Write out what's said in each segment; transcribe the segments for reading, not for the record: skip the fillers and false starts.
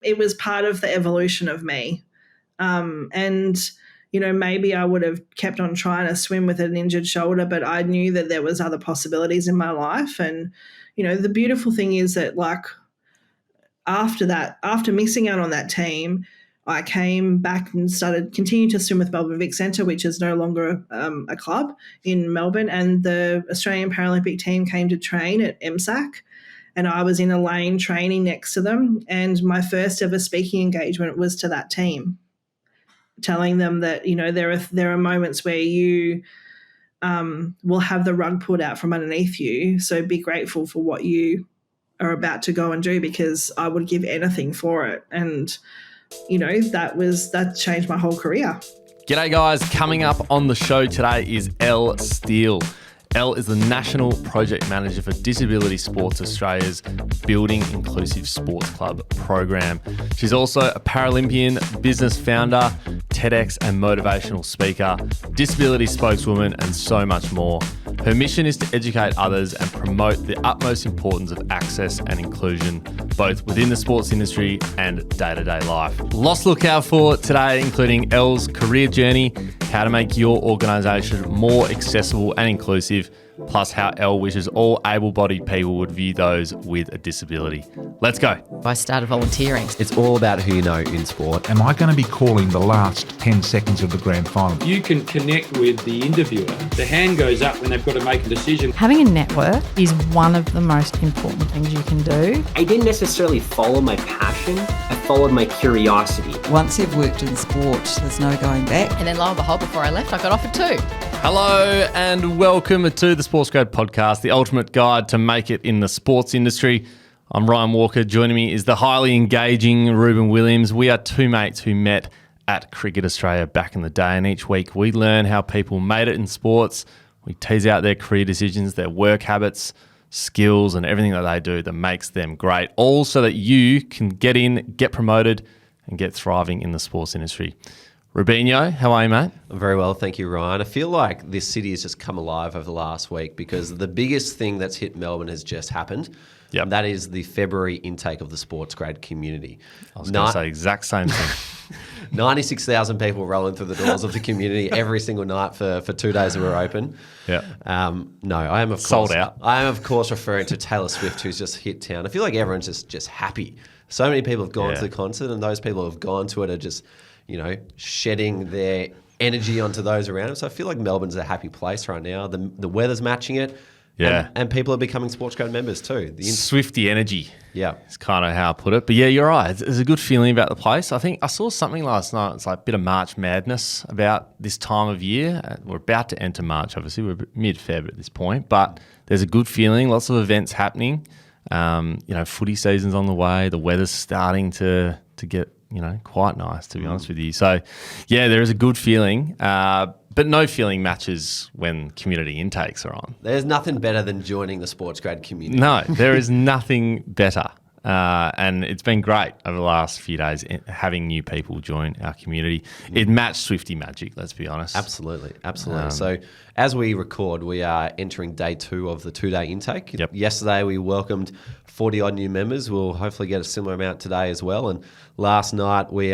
it was part of the evolution of me. And, maybe I would have kept on trying to swim with an injured shoulder, but I knew that there was other possibilities in my life. And, the beautiful thing is that, like, after missing out on that team, I came back and continued to swim with Melbourne Vic Centre, which is no longer a club in Melbourne. And the Australian Paralympic team came to train at MSAC, and I was in a lane training next to them. And my first ever speaking engagement was to that team, telling them that, there are moments where you will have the rug pulled out from underneath you. So be grateful for what you are about to go and do, because I would give anything for it. And, that changed my whole career. G'day guys, coming up on the show today is Elle Steele. Elle is the National Project Manager for Disability Sports Australia's Building Inclusive Sports Club program. She's also a Paralympian, business founder, TEDx and motivational speaker, disability spokeswoman, and so much more. Her mission is to educate others and promote the utmost importance of access and inclusion, both within the sports industry and day-to-day life. Lots to look out for today, including Elle's career journey, how to make your organisation more accessible and inclusive, plus how Elle wishes all able-bodied people would view those with a disability. Let's go. I started volunteering. It's all about who you know in sport. Am I going to be calling the last 10 seconds of the grand final? You can connect with the interviewer. The hand goes up when they've got to make a decision. Having a network is one of the most important things you can do. I didn't necessarily follow my passion. I followed my curiosity. Once you've worked in sport, there's no going back. And then lo and behold, before I left, I got offered too. Hello and welcome to the Sports Grad Podcast, the ultimate guide to make it in the sports industry. I'm Ryan Walker. Joining me is the highly engaging Ruben Williams. We are two mates who met at Cricket Australia back in the day, and each week we learn how people made it in sports. We tease out their career decisions, their work habits, skills, and everything that they do that makes them great, all so that you can get in, get promoted, and get thriving in the sports industry. Rubinho, how are you, mate? I'm very well, thank you, Ryan. I feel like this city has just come alive over the last week because the biggest thing that's hit Melbourne has just happened. Yep. And that is the February intake of the sports grad community. I was going to say the exact same thing. 96,000 people rolling through the doors of the community every single night for 2 days that we're open. Yeah. No, I am of Sold course out. I am of course referring to Taylor Swift, who's just hit town. I feel like everyone's just happy. So many people have gone to the concert, and those people who have gone to it are just, shedding their energy onto those around them. So I feel like Melbourne's a happy place right now. The weather's matching it. Yeah. And people are becoming sports grad members too. Swifty energy. Yeah. It's kind of how I put it. But yeah, you're right. There's a good feeling about the place. I think I saw something last night. It's like a bit of March madness about this time of year. We're about to enter March, obviously. We're mid-Feb at this point. But there's a good feeling. Lots of events happening. Footy season's on the way. The weather's starting to get, quite nice, to be honest with you. So, yeah, there is a good feeling. But no feeling matches when community intakes are on. There's nothing better than joining the sports grad community. No, there is nothing better. And it's been great over the last few days having new people join our community. It matched Swifty magic, let's be honest. Absolutely. So as we record, we are entering day 2 of the 2-day intake. Yep. Yesterday we welcomed 40-odd new members. We'll hopefully get a similar amount today as well. And last night we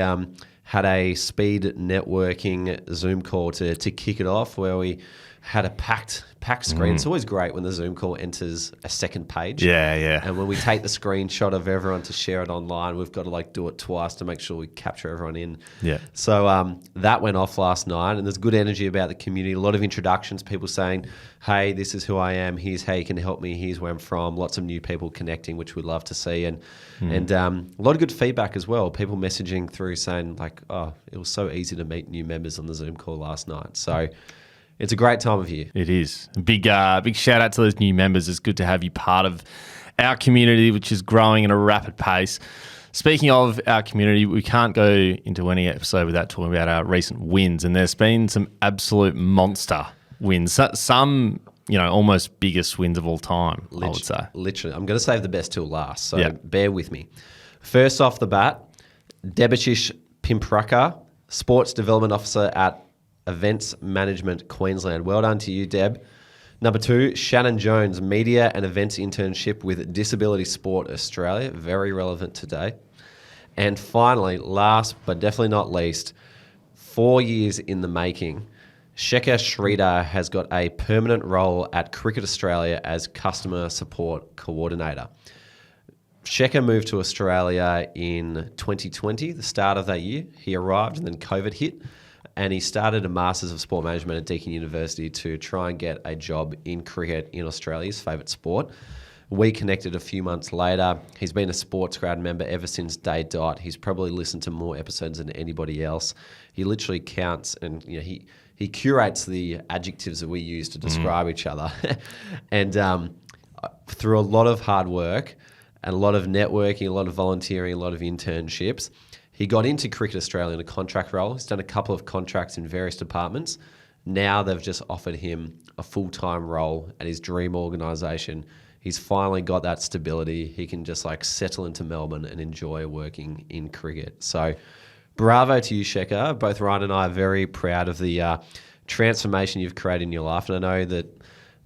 had a speed networking Zoom call to kick it off, where we had a packed screen. It's always great when the Zoom call enters a second page. Yeah. And when we take the screenshot of everyone to share it online, we've got to do it twice to make sure we capture everyone in. Yeah. So that went off last night, and there's good energy about the community. A lot of introductions, people saying, hey, this is who I am. Here's how you can help me. Here's where I'm from. Lots of new people connecting, which we'd love to see. And a lot of good feedback as well. People messaging through saying it was so easy to meet new members on the Zoom call last night. So it's a great time of year. It is. Big shout out to those new members. It's good to have you part of our community, which is growing at a rapid pace. Speaking of our community, we can't go into any episode without talking about our recent wins, and there's been some absolute monster wins. Some, almost biggest wins of all time, I would say. Literally. I'm going to save the best till last, so bear with me. First off the bat, Debashish Pimpraka, Sports Development Officer at Events Management Queensland. Well done to you, Deb. Number 2, Shannon Jones, Media and Events Internship with Disability Sport Australia. Very relevant today. And finally, last but definitely not least, 4 years in the making, Shekhar Sridhar has got a permanent role at Cricket Australia as Customer Support Coordinator. Shekhar moved to Australia in 2020, the start of that year. He arrived and then COVID hit, and he started a Masters of Sport Management at Deakin University to try and get a job in cricket in Australia's favourite sport. We connected a few months later. He's been a Sports Grad member ever since day dot. He's probably listened to more episodes than anybody else. He literally counts and he curates the adjectives that we use to describe each other. And through a lot of hard work and a lot of networking, a lot of volunteering, a lot of internships, he got into Cricket Australia in a contract role. He's done a couple of contracts in various departments. Now they've just offered him a full-time role at his dream organisation. He's finally got that stability. He can just settle into Melbourne and enjoy working in cricket. So bravo to you, Shekhar. Both Ryan and I are very proud of the transformation you've created in your life. And I know that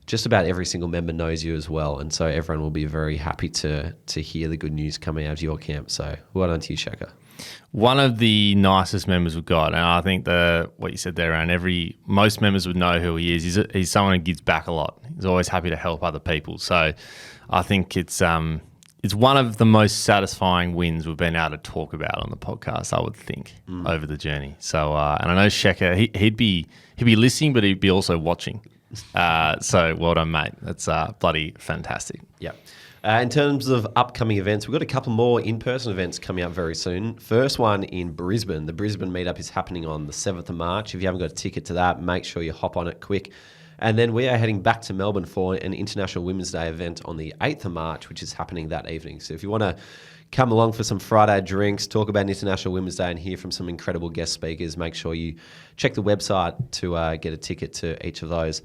just about every single member knows you as well. And so everyone will be very happy to hear the good news coming out of your camp. So well done to you, Shekhar. One of the nicest members we've got, and I think what you said there around most members would know who he is. He's someone who gives back a lot. He's always happy to help other people. So I think it's one of the most satisfying wins we've been able to talk about on the podcast, I would think, over the journey. So and I know Shekhar, he'd be listening, but he'd be also watching. So well done, mate. That's bloody fantastic. Yep. In terms of upcoming events, we've got a couple more in-person events coming up very soon. First one in Brisbane. The Brisbane meetup is happening on the 7th of March. If you haven't got a ticket to that, make sure you hop on it quick. And then we are heading back to Melbourne for an International Women's Day event on the 8th of March, which is happening that evening. So if you want to come along for some Friday drinks, talk about International Women's Day and hear from some incredible guest speakers, make sure you check the website to get a ticket to each of those.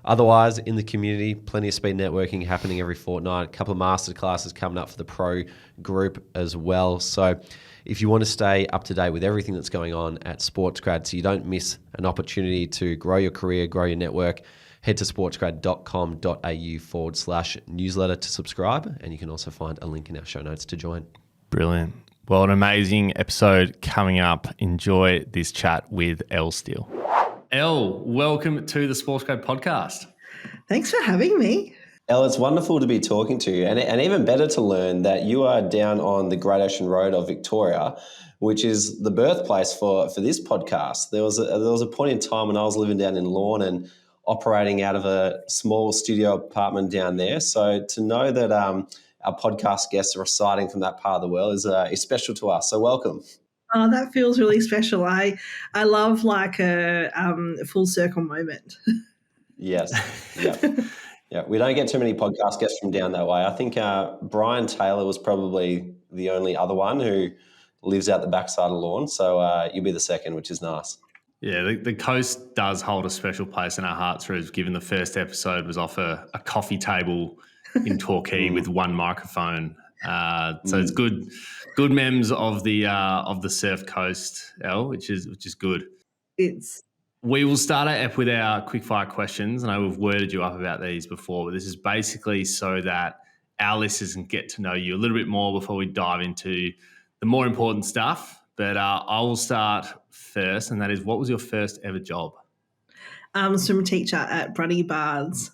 Otherwise, in the community, plenty of speed networking happening every fortnight. A couple of master classes coming up for the pro group as well. So if you want to stay up to date with everything that's going on at SportsGrad so you don't miss an opportunity to grow your career, grow your network, head to sportsgrad.com.au/newsletter to subscribe. And you can also find a link in our show notes to join. Brilliant. Well, an amazing episode coming up. Enjoy this chat with Elle Steele. Elle, welcome to the SportsGrad podcast. Thanks for having me. Elle, it's wonderful to be talking to you, and even better to learn that you are down on the Great Ocean Road of Victoria, which is the birthplace for this podcast. There was a point in time when I was living down in Lorne and operating out of a small studio apartment down there. So to know that our podcast guests are residing from that part of the world is special to us. So welcome. Oh, that feels really special. I love a full circle moment. Yes. Yeah. Yeah. We don't get too many podcast guests from down that way. I think Brian Taylor was probably the only other one who lives out the backside of Lorne. So you'll be the second, which is nice. Yeah, the coast does hold a special place in our hearts, Ruz, given the first episode was off a coffee table in Torquay with one microphone. So it's good memes of the Surf Coast, Elle, which is good. We will start our ep with our quickfire questions. I know we've worded you up about these before, but this is basically so that our listeners can get to know you a little bit more before we dive into the more important stuff. But I will start first, and that is, what was your first ever job? Swim teacher at Bruddy Bards.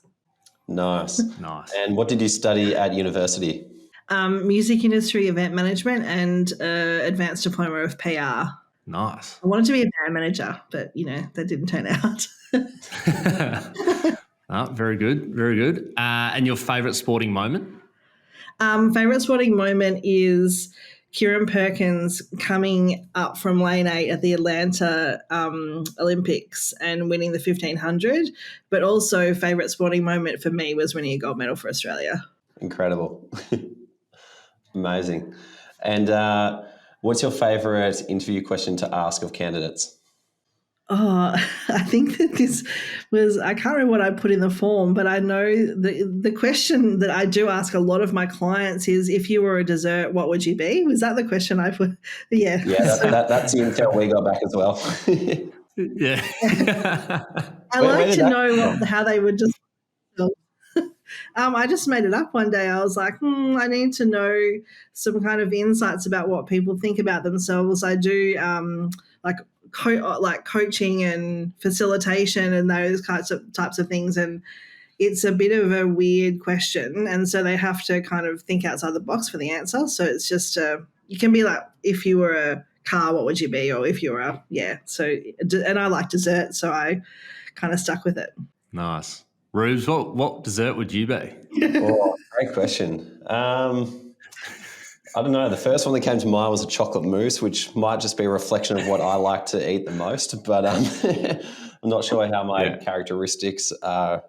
Nice. Nice. And what did you study at university? Music industry event management and advanced diploma of PR. Nice. I wanted to be a band manager, but, that didn't turn out. Very good. Very good. And your favourite sporting moment? Favourite sporting moment is Kieran Perkins coming up from lane 8 at the Atlanta Olympics and winning the 1500. But also favourite sporting moment for me was winning a gold medal for Australia. Incredible. Amazing. And what's your favourite interview question to ask of candidates? Oh, I think that this was, I can't remember what I put in the form, but I know the question that I do ask a lot of my clients is, if you were a dessert, what would you be? Was that the question I put? Yeah. Yeah, that's the intel we got back as well. Yeah. I like to know how they would just. I just made it up one day. I was like, I need to know some kind of insights about what people think about themselves. I do like coaching and facilitation and those types of things, and it's a bit of a weird question, and so they have to kind of think outside the box for the answer. So it's just you can be like, if you were a car, what would you be? Or if you were a So, and I like dessert, so I kind of stuck with it. Nice. Rubes, what dessert would you be? Oh, great question. I don't know. The first one that came to mind was a chocolate mousse, which might just be a reflection of what I like to eat the most. But I'm not sure how my characteristics are,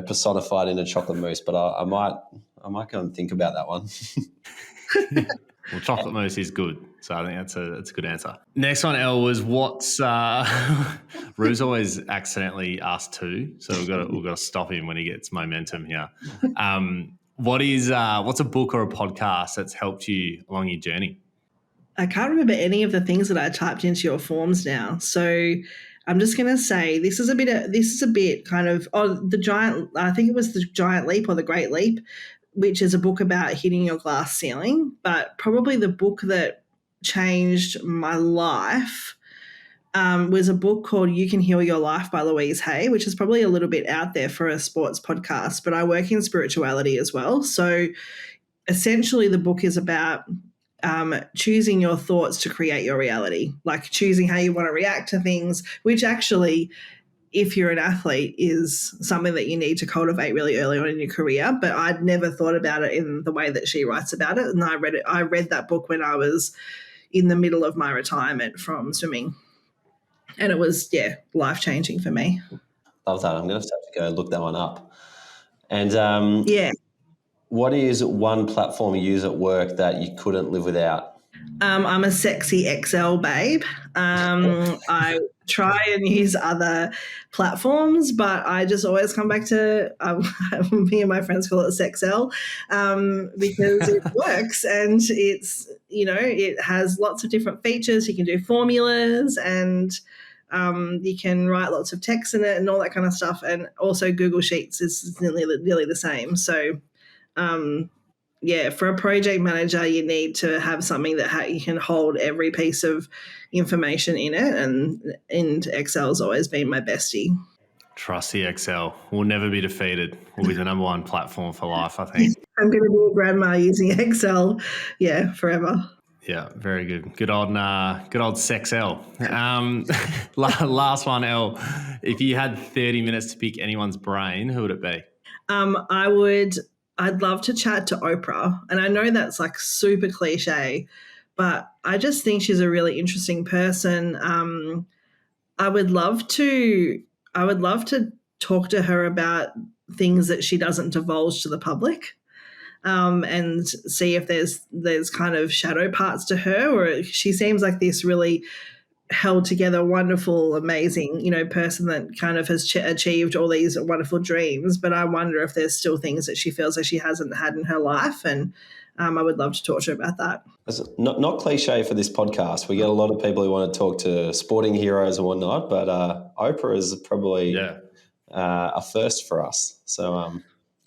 personified in a chocolate mousse. But I might go and think about that one. Well, chocolate mousse is good, so I think that's a good answer. Next one, Elle, was what's Rue's always accidentally asked two, so we've got to stop him when he gets momentum here. What's a book or a podcast that's helped you along your journey? I can't remember any of the things that I typed into your forms now, so I'm just going to say this is a bit kind of the giant. I think it was The Giant Leap or The Great Leap, which is a book about hitting your glass ceiling. But probably the book that changed my life was a book called You Can Heal Your Life by Louise Hay, which is probably a little bit out there for a sports podcast, but I work in spirituality as well. So essentially the book is about choosing your thoughts to create your reality, like choosing how you want to react to things, which actually, if you're an athlete, is something that you need to cultivate really early on in your career. But I'd never thought about it in the way that she writes about it. And I read that book when I was in the middle of my retirement from swimming. And it was, life-changing for me. Love that. I'm going to have to go look that one up. And what is one platform you use at work that you couldn't live without? I'm a sexy Excel babe. I try and use other platforms, but I just always come back to me and my friends call it Sexcel because it works, and it's it has lots of different features. You can do formulas, and you can write lots of text in it and all that kind of stuff. And also Google Sheets is nearly the same. So for a project manager, you need to have something that you can hold every piece of information in it, and Excel's always been my bestie. Trusty Excel will never be defeated. Will be the number one platform for life, I think. I'm going to be a grandma using Excel, forever. Yeah, very good. Good old Sexcel. Last one, Elle. If you had 30 minutes to pick anyone's brain, who would it be? I'd love to chat to Oprah. And I know that's like super cliche, but I just think she's a really interesting person. I would love to talk to her about things that she doesn't divulge to the public, and see if there's kind of shadow parts to her, or she seems like this really held together, wonderful, amazing, person that kind of has achieved all these wonderful dreams. But I wonder if there's still things that she feels like she hasn't had in her life. And I would love to talk to her about that. It's not cliche for this podcast. We get a lot of people who want to talk to sporting heroes and whatnot, but Oprah is probably a first for us. So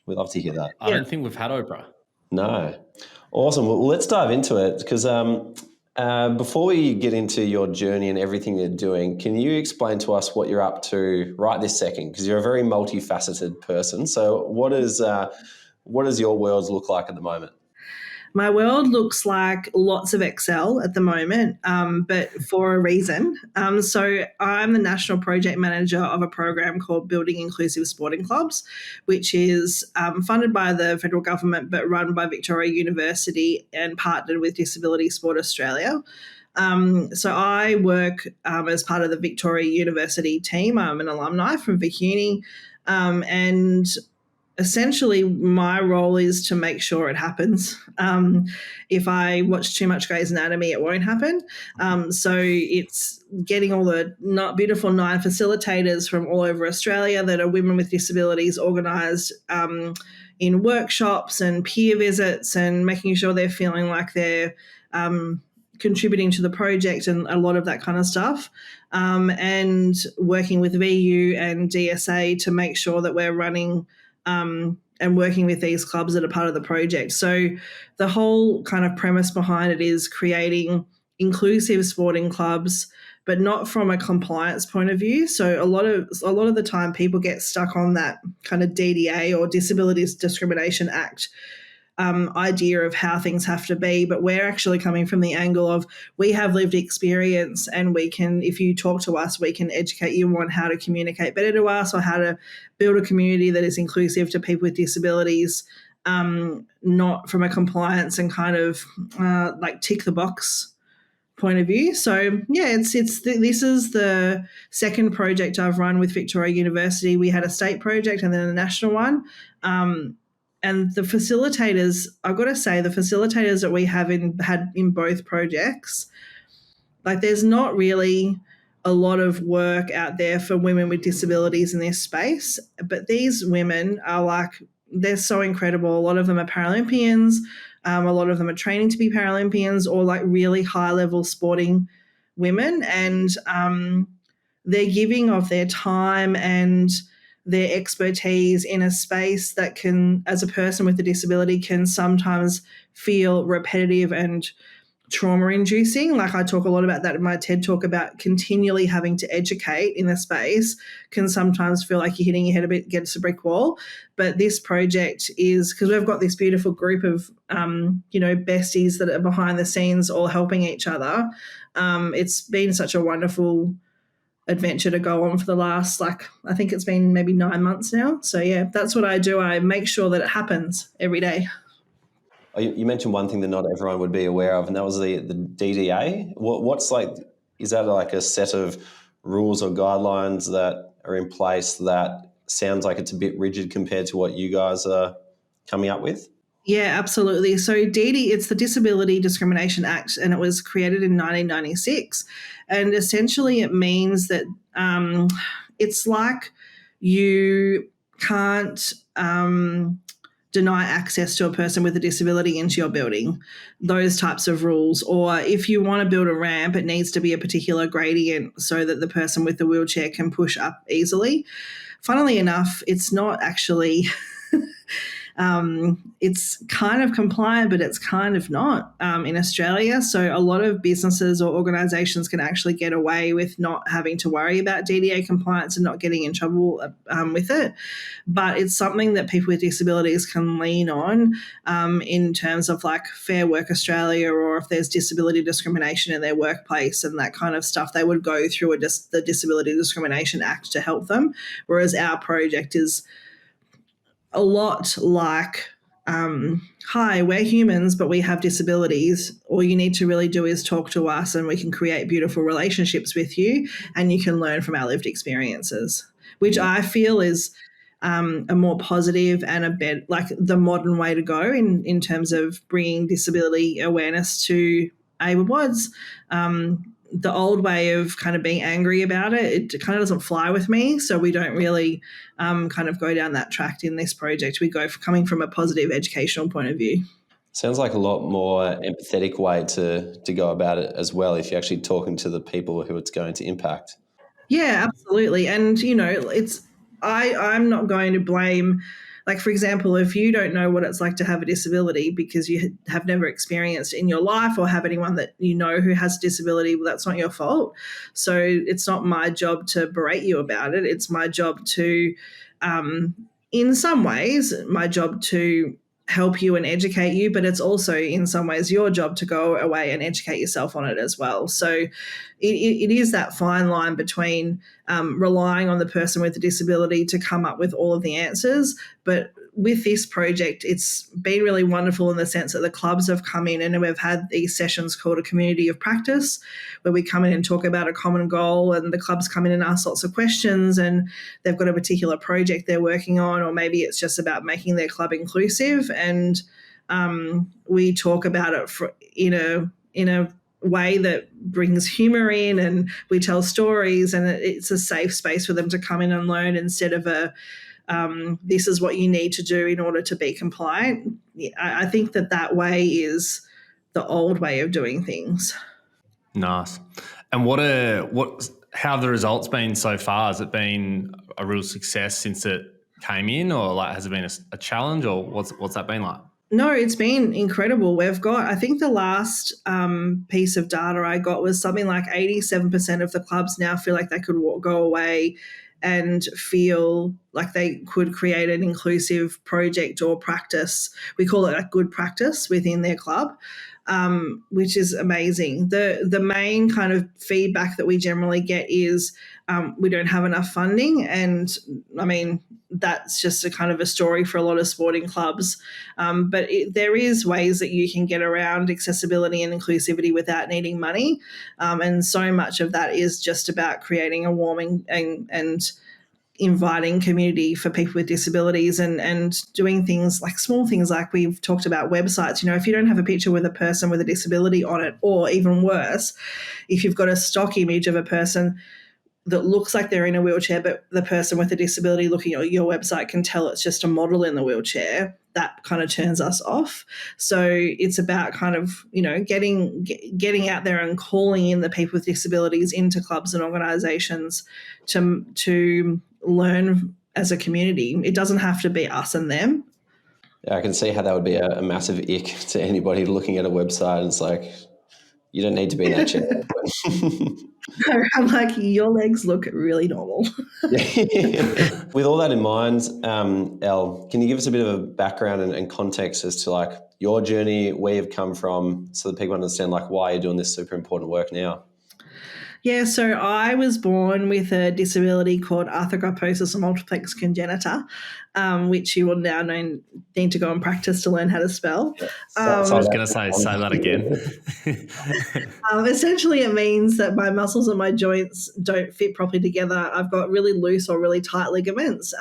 we'd love to hear that. I don't think we've had Oprah. No. Awesome. Well, let's dive into it because before we get into your journey and everything you're doing, can you explain to us what you're up to right this second? Because you're a very multifaceted person. So what does your world look like at the moment? My world looks like lots of Excel at the moment, but for a reason. So I'm the national project manager of a program called Building Inclusive Sporting Clubs, which is funded by the federal government but run by Victoria University and partnered with Disability Sport Australia. So I work as part of the Victoria University team. I'm an alumni from Vic Uni, and essentially my role is to make sure it happens. If I watch too much Grey's Anatomy, it won't happen. So it's getting all the beautiful 9 facilitators from all over Australia that are women with disabilities organised in workshops and peer visits, and making sure they're feeling like they're contributing to the project and a lot of that kind of stuff, and working with VU and DSA to make sure that we're running and working with these clubs that are part of the project. So the whole kind of premise behind it is creating inclusive sporting clubs, but not from a compliance point of view. So a lot of the time people get stuck on that kind of DDA or Disabilities Discrimination Act idea of how things have to be, but we're actually coming from the angle of we have lived experience, and we can, if you talk to us, we can educate you on how to communicate better to us or how to build a community that is inclusive to people with disabilities, not from a compliance and kind of like tick the box point of view. So yeah, this is the second project I've run with Victoria University. We had a state project and then a national one. And the facilitators, I've got to say, the facilitators that we have had in both projects, like there's not really a lot of work out there for women with disabilities in this space. But these women are like, they're so incredible. A lot of them are Paralympians. A lot of them are training to be Paralympians or like really high-level sporting women. And they're giving of their time and their expertise in a space that can, as a person with a disability, can sometimes feel repetitive and trauma-inducing. Like I talk a lot about that in my TED Talk about continually having to educate in a space can sometimes feel like you're hitting your head against a brick wall. But this project is, because we've got this beautiful group of, besties that are behind the scenes all helping each other. It's been such a wonderful adventure to go on for the last, I think it's been maybe 9 months now. So yeah, that's what I do. I make sure that it happens every day. You mentioned one thing that not everyone would be aware of, and that was the DDA. What's like, is that like a set of rules or guidelines that are in place that sounds like it's a bit rigid compared to what you guys are coming up with? Yeah, absolutely. So it's the Disability Discrimination Act, and it was created in 1996. And essentially it means that it's like you can't deny access to a person with a disability into your building, those types of rules. Or if you want to build a ramp, it needs to be a particular gradient so that the person with the wheelchair can push up easily. Funnily enough, it's not actually... it's kind of compliant, but it's kind of not in Australia. So a lot of businesses or organisations can actually get away with not having to worry about DDA compliance and not getting in trouble with it. But it's something that people with disabilities can lean on in terms of like Fair Work Australia, or if there's disability discrimination in their workplace and that kind of stuff, they would go through the Disability Discrimination Act to help them. Whereas our project is a lot like, hi, we're humans, but we have disabilities. All you need to really do is talk to us and we can create beautiful relationships with you, and you can learn from our lived experiences, which I feel is a more positive and a bit like the modern way to go in terms of bringing disability awareness to able-bods. The old way of kind of being angry about it kind of doesn't fly with me. So we don't really kind of go down that track in this project. We go coming from a positive educational point of view. Sounds like a lot more empathetic way to go about it as well, if you're actually talking to the people who it's going to impact. Yeah, absolutely. And, I'm not going to blame, like, for example, if you don't know what it's like to have a disability because you have never experienced it in your life or have anyone that you know who has a disability, well, that's not your fault. So it's not my job to berate you about it. It's my job to, in some ways, my job to help you and educate you, but it's also in some ways your job to go away and educate yourself on it as well. So it is that fine line between relying on the person with the disability to come up with all of the answers. But with this project, it's been really wonderful in the sense that the clubs have come in and we've had these sessions called a community of practice, where we come in and talk about a common goal, and the clubs come in and ask lots of questions, and they've got a particular project they're working on, or maybe it's just about making their club inclusive. And we talk about it in a way that brings humour in, and we tell stories, and it's a safe space for them to come in and learn instead of this is what you need to do in order to be compliant. I think that way is the old way of doing things. Nice. And how have the results been so far? Has it been a real success since it came in, or like has it been a challenge, or what's that been like? No, it's been incredible. We've got, I think the last piece of data I got was something like 87% of the clubs now feel like they could go away and feel like they could create an inclusive project or practice. We call it a good practice within their club, which is amazing. The main kind of feedback that we generally get is we don't have enough funding, and I mean, that's just a kind of a story for a lot of sporting clubs. But there is ways that you can get around accessibility and inclusivity without needing money. And so much of that is just about creating a warming and inviting community for people with disabilities, and doing things like small things like we've talked about websites. If you don't have a picture with a person with a disability on it, or even worse, if you've got a stock image of a person that looks like they're in a wheelchair, but the person with a disability looking at your website can tell it's just a model in the wheelchair, that kind of turns us off. So it's about kind of, getting out there and calling in the people with disabilities into clubs and organisations to learn as a community. It doesn't have to be us and them. Yeah, I can see how that would be a massive ick to anybody looking at a website. It's like, you don't need to be in that chair. I'm like, your legs look really normal. With all that in mind, Elle, can you give us a bit of a background and context as to like your journey, where you've come from, so that people understand like why you're doing this super important work now? Yeah, so I was born with a disability called arthrogryposis multiplex congenita, which you will now need to go and practice to learn how to spell. I was going to say that again. Essentially, it means that my muscles and my joints don't fit properly together. I've got really loose or really tight ligaments.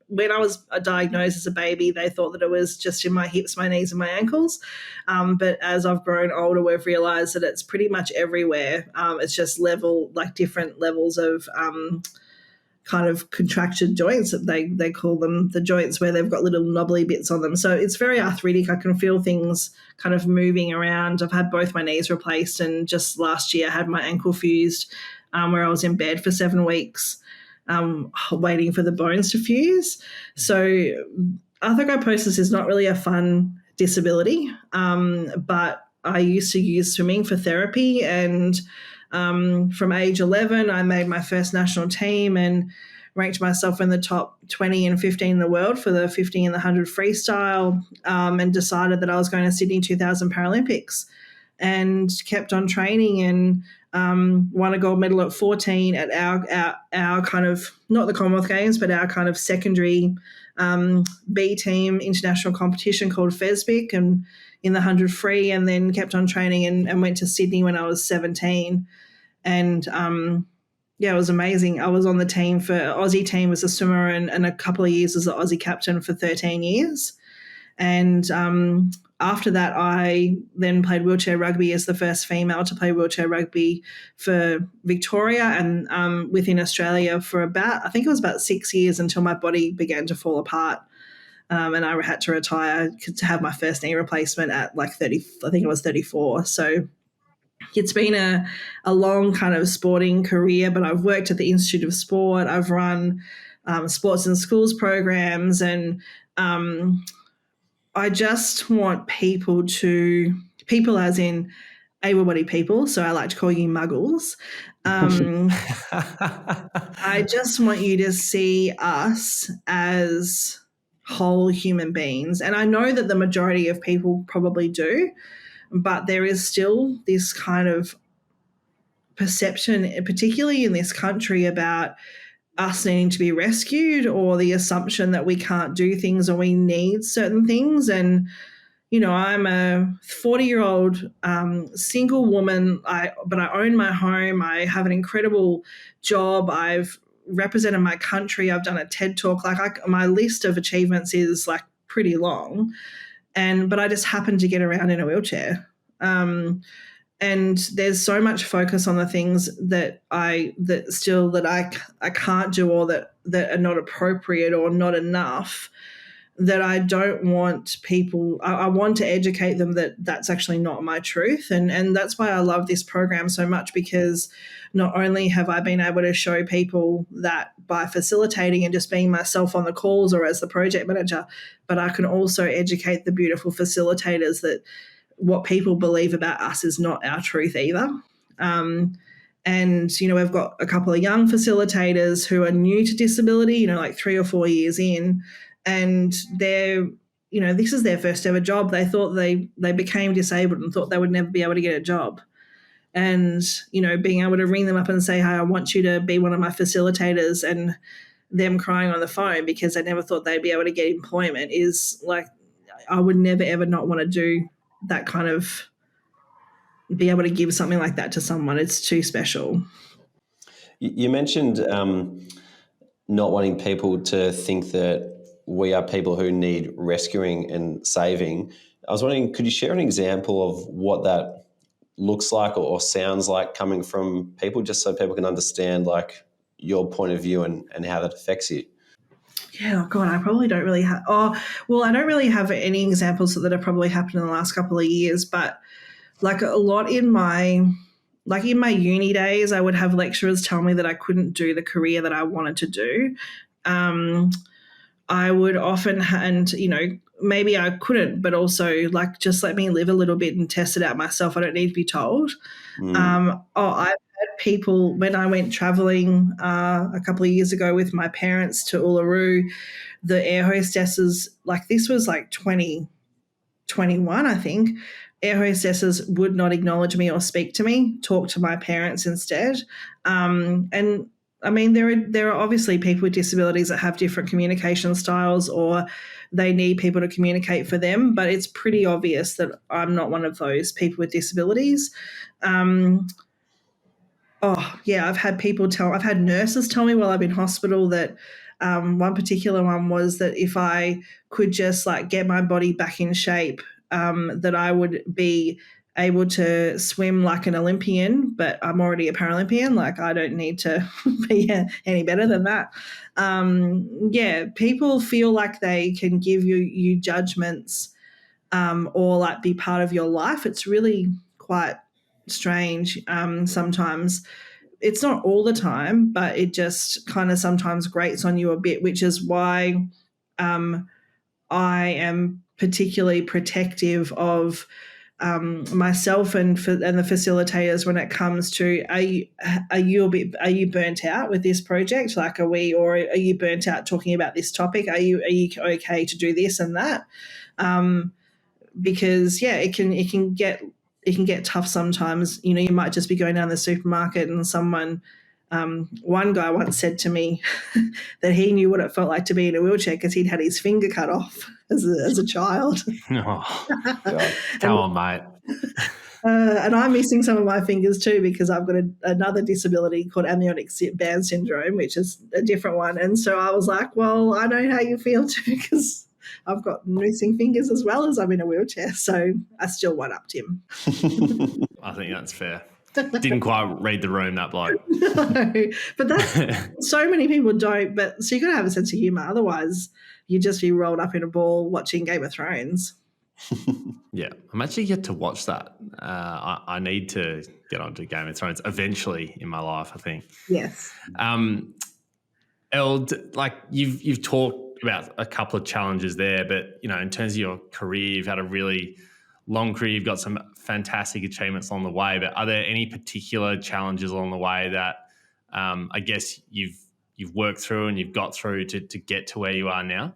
When I was diagnosed as a baby, they thought that it was just in my hips, my knees and my ankles. But as I've grown older, we've realised that it's pretty much everywhere. It's just different levels of kind of contractured joints. They call them the joints where they've got little knobbly bits on them. So it's very arthritic. I can feel things kind of moving around. I've had both my knees replaced, and just last year I had my ankle fused where I was in bed for 7 weeks. Waiting for the bones to fuse. So arthrogryposis is not really a fun disability, but I used to use swimming for therapy, and from age 11 I made my first national team and ranked myself in the top 20 and 15 in the world for the 50 and the 100 freestyle, and decided that I was going to Sydney 2000 Paralympics, and kept on training and won a gold medal at 14 at our kind of, not the Commonwealth Games, but our kind of secondary B team international competition called FESBIC, and in the 100 free, and then kept on training and went to Sydney when I was 17. And it was amazing. I was on the team for Aussie team as a swimmer, and a couple of years as the Aussie captain for 13 years. And after that, I then played wheelchair rugby as the first female to play wheelchair rugby for Victoria and within Australia for I think it was about 6 years, until my body began to fall apart. And I had to retire to have my first knee replacement at like 30, I think it was 34. So it's been a long kind of sporting career, but I've worked at the Institute of Sport. I've run sports in schools programs, and I just want people as in able-bodied people, so I like to call you muggles. I just want you to see us as whole human beings. And I know that the majority of people probably do, but there is still this kind of perception, particularly in this country, about us needing to be rescued, or the assumption that we can't do things or we need certain things. And, I'm a 40-year-old single woman, but I own my home. I have an incredible job. I've represented my country. I've done a TED Talk. My list of achievements is like pretty long, but I just happen to get around in a wheelchair. And there's so much focus on the things that I can't do, or that are not appropriate or not enough. that I don't want people, I want to educate them that that's actually not my truth. And that's why I love this program so much, because not only have I been able to show people that by facilitating and just being myself on the calls or as the project manager, but I can also educate the beautiful facilitators that what people believe about us is not our truth either. And, we've got a couple of young facilitators who are new to disability, like 3 or 4 years in, and they're, this is their first ever job. They thought they became disabled and thought they would never be able to get a job. And, being able to ring them up and say, hey, I want you to be one of my facilitators, and them crying on the phone because they never thought they'd be able to get employment is like, I would never, ever not want to do that kind of, be able to give something like that to someone. It's too special. You mentioned not wanting people to think that we are people who need rescuing and saving. I was wondering, could you share an example of what that looks like or sounds like coming from people, just so people can understand like your point of view and how that affects you? Yeah, God, I probably don't really have. I don't really have any examples that have probably happened in the last couple of years, but like a lot in my uni days, I would have lecturers tell me that I couldn't do the career that I wanted to do. I would often, maybe I couldn't, but also like just let me live a little bit and test it out myself. I don't need to be told. I've had people, when I went traveling a couple of years ago with my parents to Uluru, the air hostesses, like this was like 2021, I think, air hostesses would not acknowledge me or speak to me, talk to my parents instead. And I mean, there are obviously people with disabilities that have different communication styles, or they need people to communicate for them, but it's pretty obvious that I'm not one of those people with disabilities. I've had nurses tell me while I've been in hospital that one particular one was that if I could just like get my body back in shape, that I would be able to swim like an Olympian, but I'm already a Paralympian. Like I don't need to be any better than that. People feel like they can give you judgments or like be part of your life. It's really quite strange sometimes. It's not all the time, but it just kind of sometimes grates on you a bit, which is why I am particularly protective of myself and the facilitators when it comes to are you burnt out with this project? Like are you burnt out talking about this topic? Are you okay to do this and that? Because it can get tough sometimes. You might just be going down the supermarket and someone. One guy once said to me that he knew what it felt like to be in a wheelchair because he'd had his finger cut off as a child. Come on, mate. And I'm missing some of my fingers too because I've got another disability called amniotic band syndrome, which is a different one. And so I was like, well, I know how you feel too because I've got missing fingers as well as I'm in a wheelchair. So I still one-upped him. I think that's fair. Didn't quite read the room, that bloke. No, but that's so many people don't. But so you got to have a sense of humour. Otherwise, you'd just be rolled up in a ball watching Game of Thrones. Yeah, I'm actually yet to watch that. I need to get onto Game of Thrones eventually in my life, I think. Yes. Elle, like you've talked about a couple of challenges there, but in terms of your career, you've had a really long career. You've got some fantastic achievements along the way, but are there any particular challenges along the way that I guess you've worked through and you've got through to get to where you are now?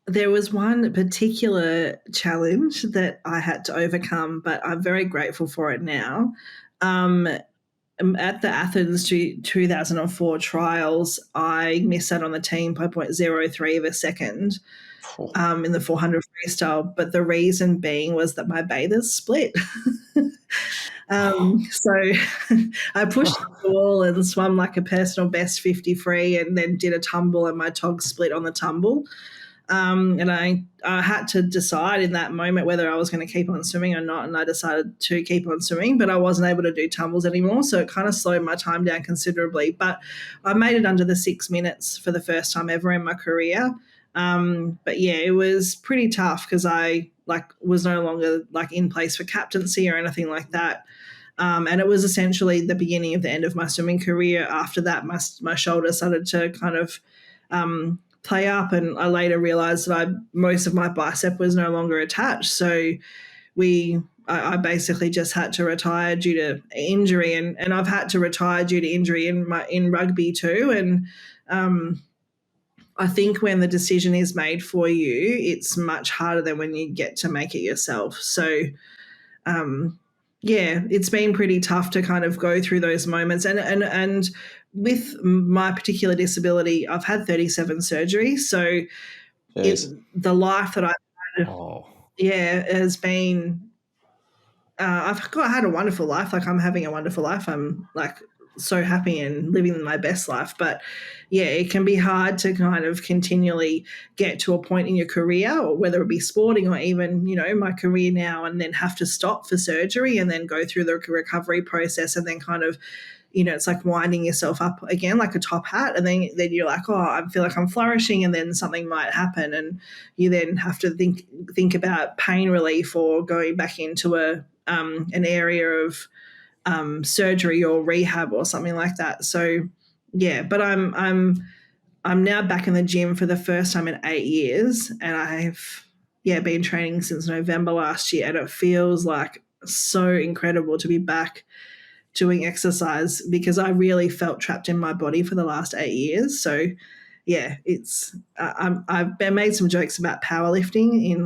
There was one particular challenge that I had to overcome, but I'm very grateful for it now. At the Athens 2004 trials, I missed out on the team by 0.03 of a second in the 400 freestyle, but the reason being was that my bathers split. So I pushed the wall and swam like a personal best 50 free and then did a tumble and my togs split on the tumble. And I had to decide in that moment whether I was going to keep on swimming or not, and I decided to keep on swimming, but I wasn't able to do tumbles anymore, so it kind of slowed my time down considerably. But I made it under the 6 minutes for the first time ever in my career, But yeah, it was pretty tough because I was no longer in place for captaincy or anything like that. And it was essentially the beginning of the end of my swimming career. After that, my shoulder started to kind of play up, and I later realized that most of my bicep was no longer attached. So I basically just had to retire due to injury, and I've had to retire due to injury in rugby too. And I think when the decision is made for you, it's much harder than when you get to make it yourself. So yeah, it's been pretty tough to kind of go through those moments. And with my particular disability, I've had 37 surgeries. So the life that I've had, has been, I've had a wonderful life. I'm having a wonderful life. I'm so happy and living my best life. But yeah, it can be hard to kind of continually get to a point in your career, or whether it be sporting or even, my career now, and then have to stop for surgery and then go through the recovery process, and then kind of, it's like winding yourself up again like a top hat, and then you're like, oh, I feel like I'm flourishing, and then something might happen, and you then have to think about pain relief or going back into an area of surgery or rehab or something like that. So yeah, but I'm now back in the gym for the first time in 8 years, and I've been training since November last year, and it feels like so incredible to be back doing exercise, because I really felt trapped in my body for the last 8 years. So yeah, I've made some jokes about powerlifting in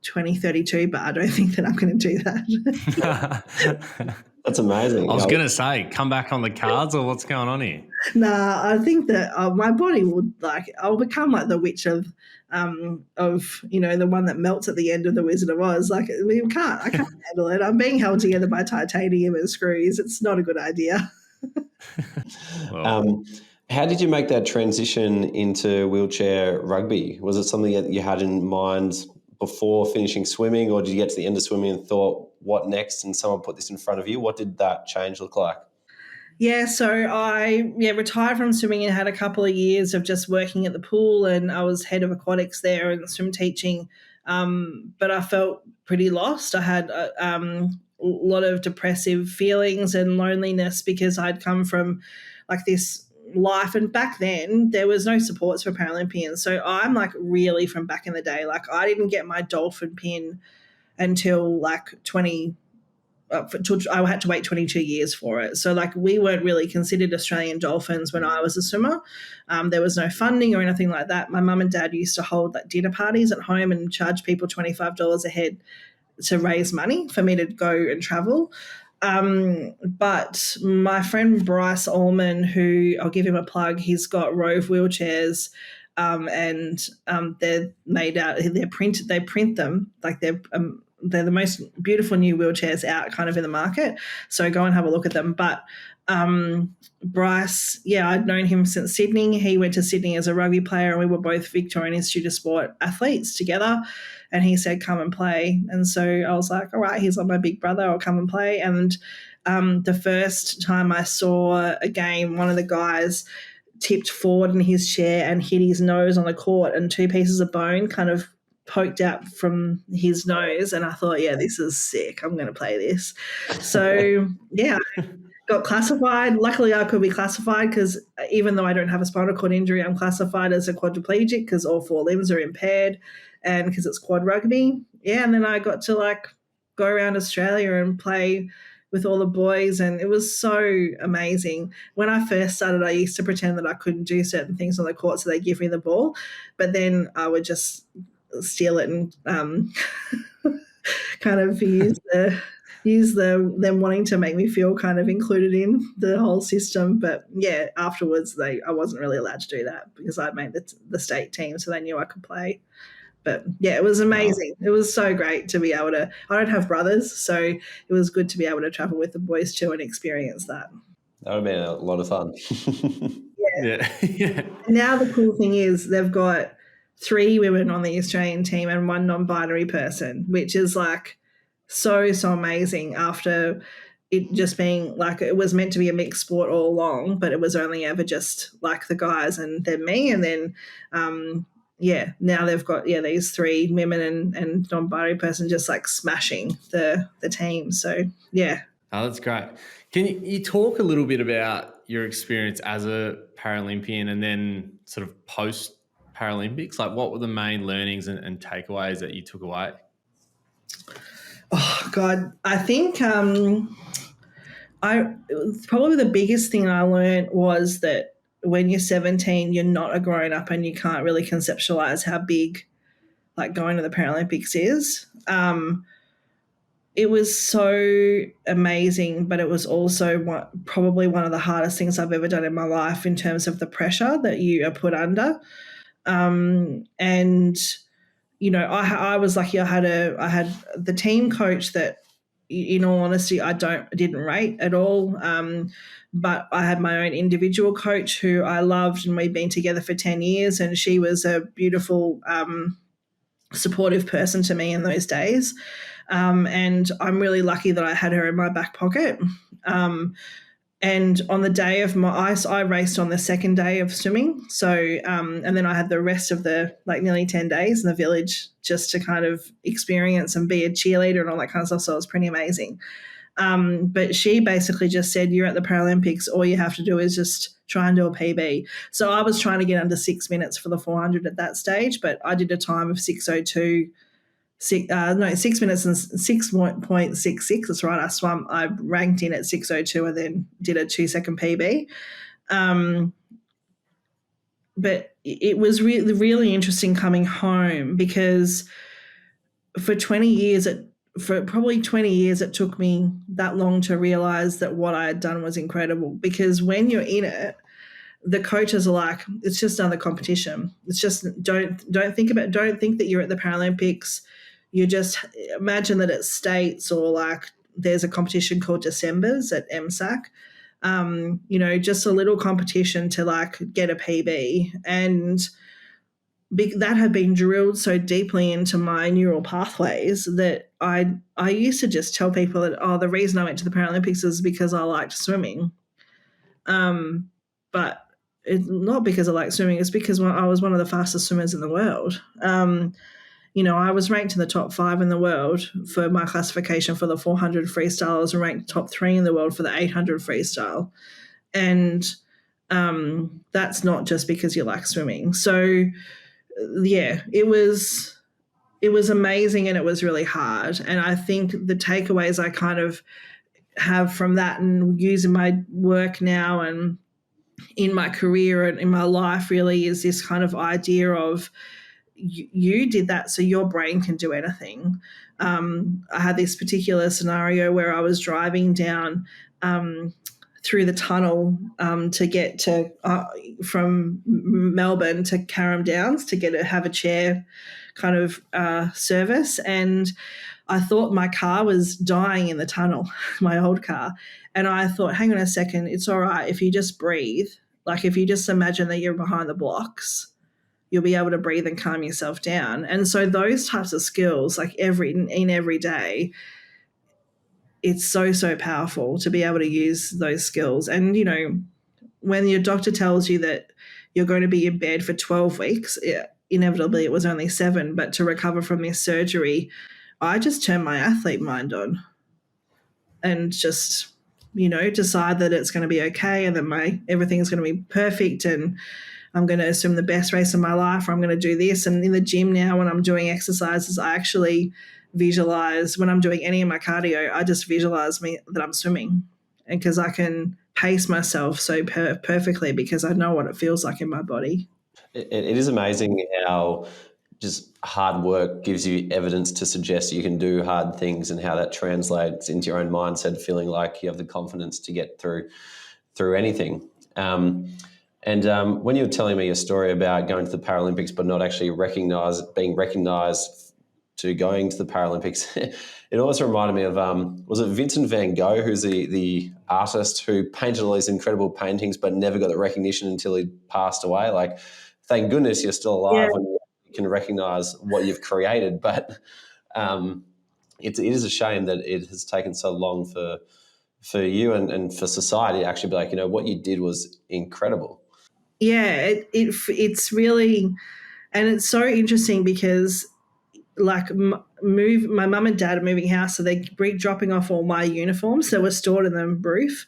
2032, but I don't think that I'm going to do that. That's amazing. I was going to say, come back on the cards, or what's going on here? Nah, I think that my body would I'll become like the witch of the one that melts at the end of the Wizard of Oz. I can't handle it. I'm being held together by titanium and screws. It's not a good idea. How did you make that transition into wheelchair rugby? Was it something that you had in mind before finishing swimming, or did you get to the end of swimming and thought, what next, and someone put this in front of you? What did that change look like? Yeah, so I retired from swimming and had a couple of years of just working at the pool, and I was head of aquatics there and swim teaching, but I felt pretty lost. I had a lot of depressive feelings and loneliness, because I'd come from this life, and back then there was no supports for Paralympians. So I'm really from back in the day. I didn't get my dolphin pin until I had to wait 22 years for it. So we weren't really considered Australian dolphins when I was a swimmer. There was no funding or anything like that. My mum and dad used to hold dinner parties at home and charge people $25 a head to raise money for me to go and travel. But my friend Bryce Allman, who I'll give him a plug, he's got Rove wheelchairs, and they're made out. They print them they're the most beautiful new wheelchairs out kind of in the market. So go and have a look at them. But Bryce, I'd known him since Sydney. He went to Sydney as a rugby player, and we were both Victorian Institute of Sport athletes together. And he said, come and play. And so I was like, all right, he's like my big brother, I'll come and play. And the first time I saw a game, one of the guys tipped forward in his chair and hit his nose on the court, and 2 pieces of bone kind of poked out from his nose. And I thought, this is sick. I'm going to play this. So, got classified. Luckily, I could be classified because even though I don't have a spinal cord injury, I'm classified as a quadriplegic because all 4 limbs are impaired, and because it's quad rugby. Yeah, and then I got to go around Australia and play with all the boys, and it was so amazing. When I first started, I used to pretend that I couldn't do certain things on the court, so they give me the ball, but then I would just steal it and kind of use them wanting to make me feel kind of included in the whole system. But afterwards I wasn't really allowed to do that because I made the state team, so they knew I could play. But it was amazing. Wow. It was so great to be able to. I don't have brothers, so it was good to be able to travel with the boys too and experience that. That would have been a lot of fun. Yeah. Now the cool thing is they've got 3 women on the Australian team and 1 non-binary person, which is so amazing, after it just being it was meant to be a mixed sport all along, but it was only ever just the guys and then me. And then now they've got these 3 women and non-binary person just like smashing the team. So yeah. Oh, that's great. Can you talk a little bit about your experience as a Paralympian and then sort of post Paralympics? Like, what were the main learnings and takeaways that you took away? Oh God, I think probably the biggest thing I learned was that when you're 17, you're not a grown up and you can't really conceptualize how big like going to the Paralympics is. It was so amazing, but it was also probably one of the hardest things I've ever done in my life in terms of the pressure that you are put under. And you know, I was lucky. I had the team coach that, in all honesty, I didn't rate at all. But I had my own individual coach who I loved, and we'd been together for 10 years, and she was a beautiful, supportive person to me in those days. And I'm really lucky that I had her in my back pocket. And on the day of I raced on the second day of swimming. So, and then I had the rest of the nearly 10 days in the village just to kind of experience and be a cheerleader and all that kind of stuff. So it was pretty amazing. But she basically just said, you're at the Paralympics. All you have to do is just try and do a PB. So I was trying to get under 6 minutes for the 400 at that stage, but I did a time of 6:02. 6 minutes and 6.66. That's right. I ranked in at 6:02 and then did a 2-second PB. But it was really interesting coming home because for probably 20 years, it took me that long to realize that what I had done was incredible. Because when you're in it, the coaches are like, it's just another competition. It's just don't think that you're at the Paralympics. You just imagine that it's states or like there's a competition called Decembers at MSAC, just a little competition to like get a PB. And that had been drilled so deeply into my neural pathways that I used to just tell people that, the reason I went to the Paralympics is because I liked swimming. But it's not because I liked swimming, it's because I was one of the fastest swimmers in the world. I was ranked in the top 5 in the world for my classification for the 400 freestyle. I was ranked top 3 in the world for the 800 freestyle. And that's not just because you like swimming. So, yeah, it was amazing and it was really hard. And I think the takeaways I kind of have from that and use in my work now and in my career and in my life really is this kind of idea of you did that so your brain can do anything. I had this particular scenario where I was driving down through the tunnel to get to from Melbourne to Carrum Downs to have a chair kind of service, and I thought my car was dying in the tunnel, my old car, and I thought, hang on a second, it's all right if you just breathe. Like if you just imagine that you're behind the blocks, you'll be able to breathe and calm yourself down. And so those types of skills, like every day, it's so, so powerful to be able to use those skills. And, when your doctor tells you that you're going to be in bed for 12 weeks, inevitably it was only 7, but to recover from this surgery, I just turned my athlete mind on and just, decide that it's going to be okay and that everything's going to be perfect and I'm going to swim the best race of my life, or I'm going to do this. And in the gym now, when I'm doing exercises, I actually visualize, when I'm doing any of my cardio, I just visualize that I'm swimming, and because I can pace myself so perfectly because I know what it feels like in my body. It is amazing how just hard work gives you evidence to suggest you can do hard things, and how that translates into your own mindset, feeling like you have the confidence to get through anything. And when you were telling me your story about going to the Paralympics but not actually being recognised to going to the Paralympics, it almost reminded me of, was it Vincent van Gogh, who's the artist who painted all these incredible paintings but never got the recognition until he passed away? Like, thank goodness you're still alive and you can recognise what you've created. But it is a shame that it has taken so long for you and for society to actually be like, what you did was incredible. Yeah, it's really, And it's so interesting because like my mum and dad are moving house, so they're dropping off all my uniforms that were stored in the roof.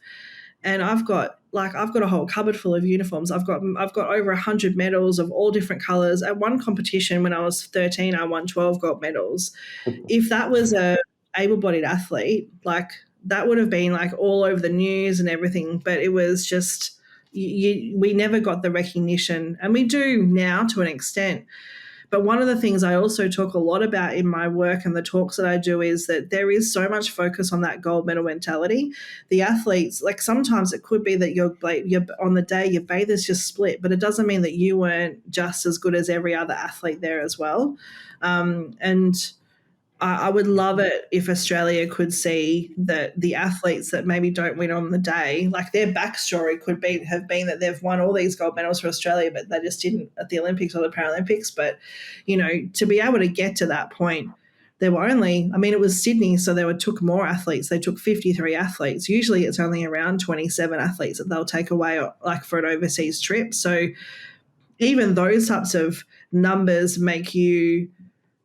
And I've got a whole cupboard full of uniforms. I've got over 100 medals of all different colours. At one competition when I was 13, I won 12 gold medals. If that was a able-bodied athlete, like that would have been like all over the news and everything. But it was just we never got the recognition, and we do now to an extent. But one of the things I also talk a lot about in my work and the talks that I do is that there is so much focus on that gold medal mentality. The athletes, like sometimes it could be that you're on the day your bathers just split, but it doesn't mean that you weren't just as good as every other athlete there as well. And I would love it if Australia could see that the athletes that maybe don't win on the day, like their backstory could have been that they've won all these gold medals for Australia, but they just didn't at the Olympics or the Paralympics. But, to be able to get to that point, there were it was Sydney, so they took more athletes. They took 53 athletes. Usually it's only around 27 athletes that they'll take away like for an overseas trip. So even those types of numbers make you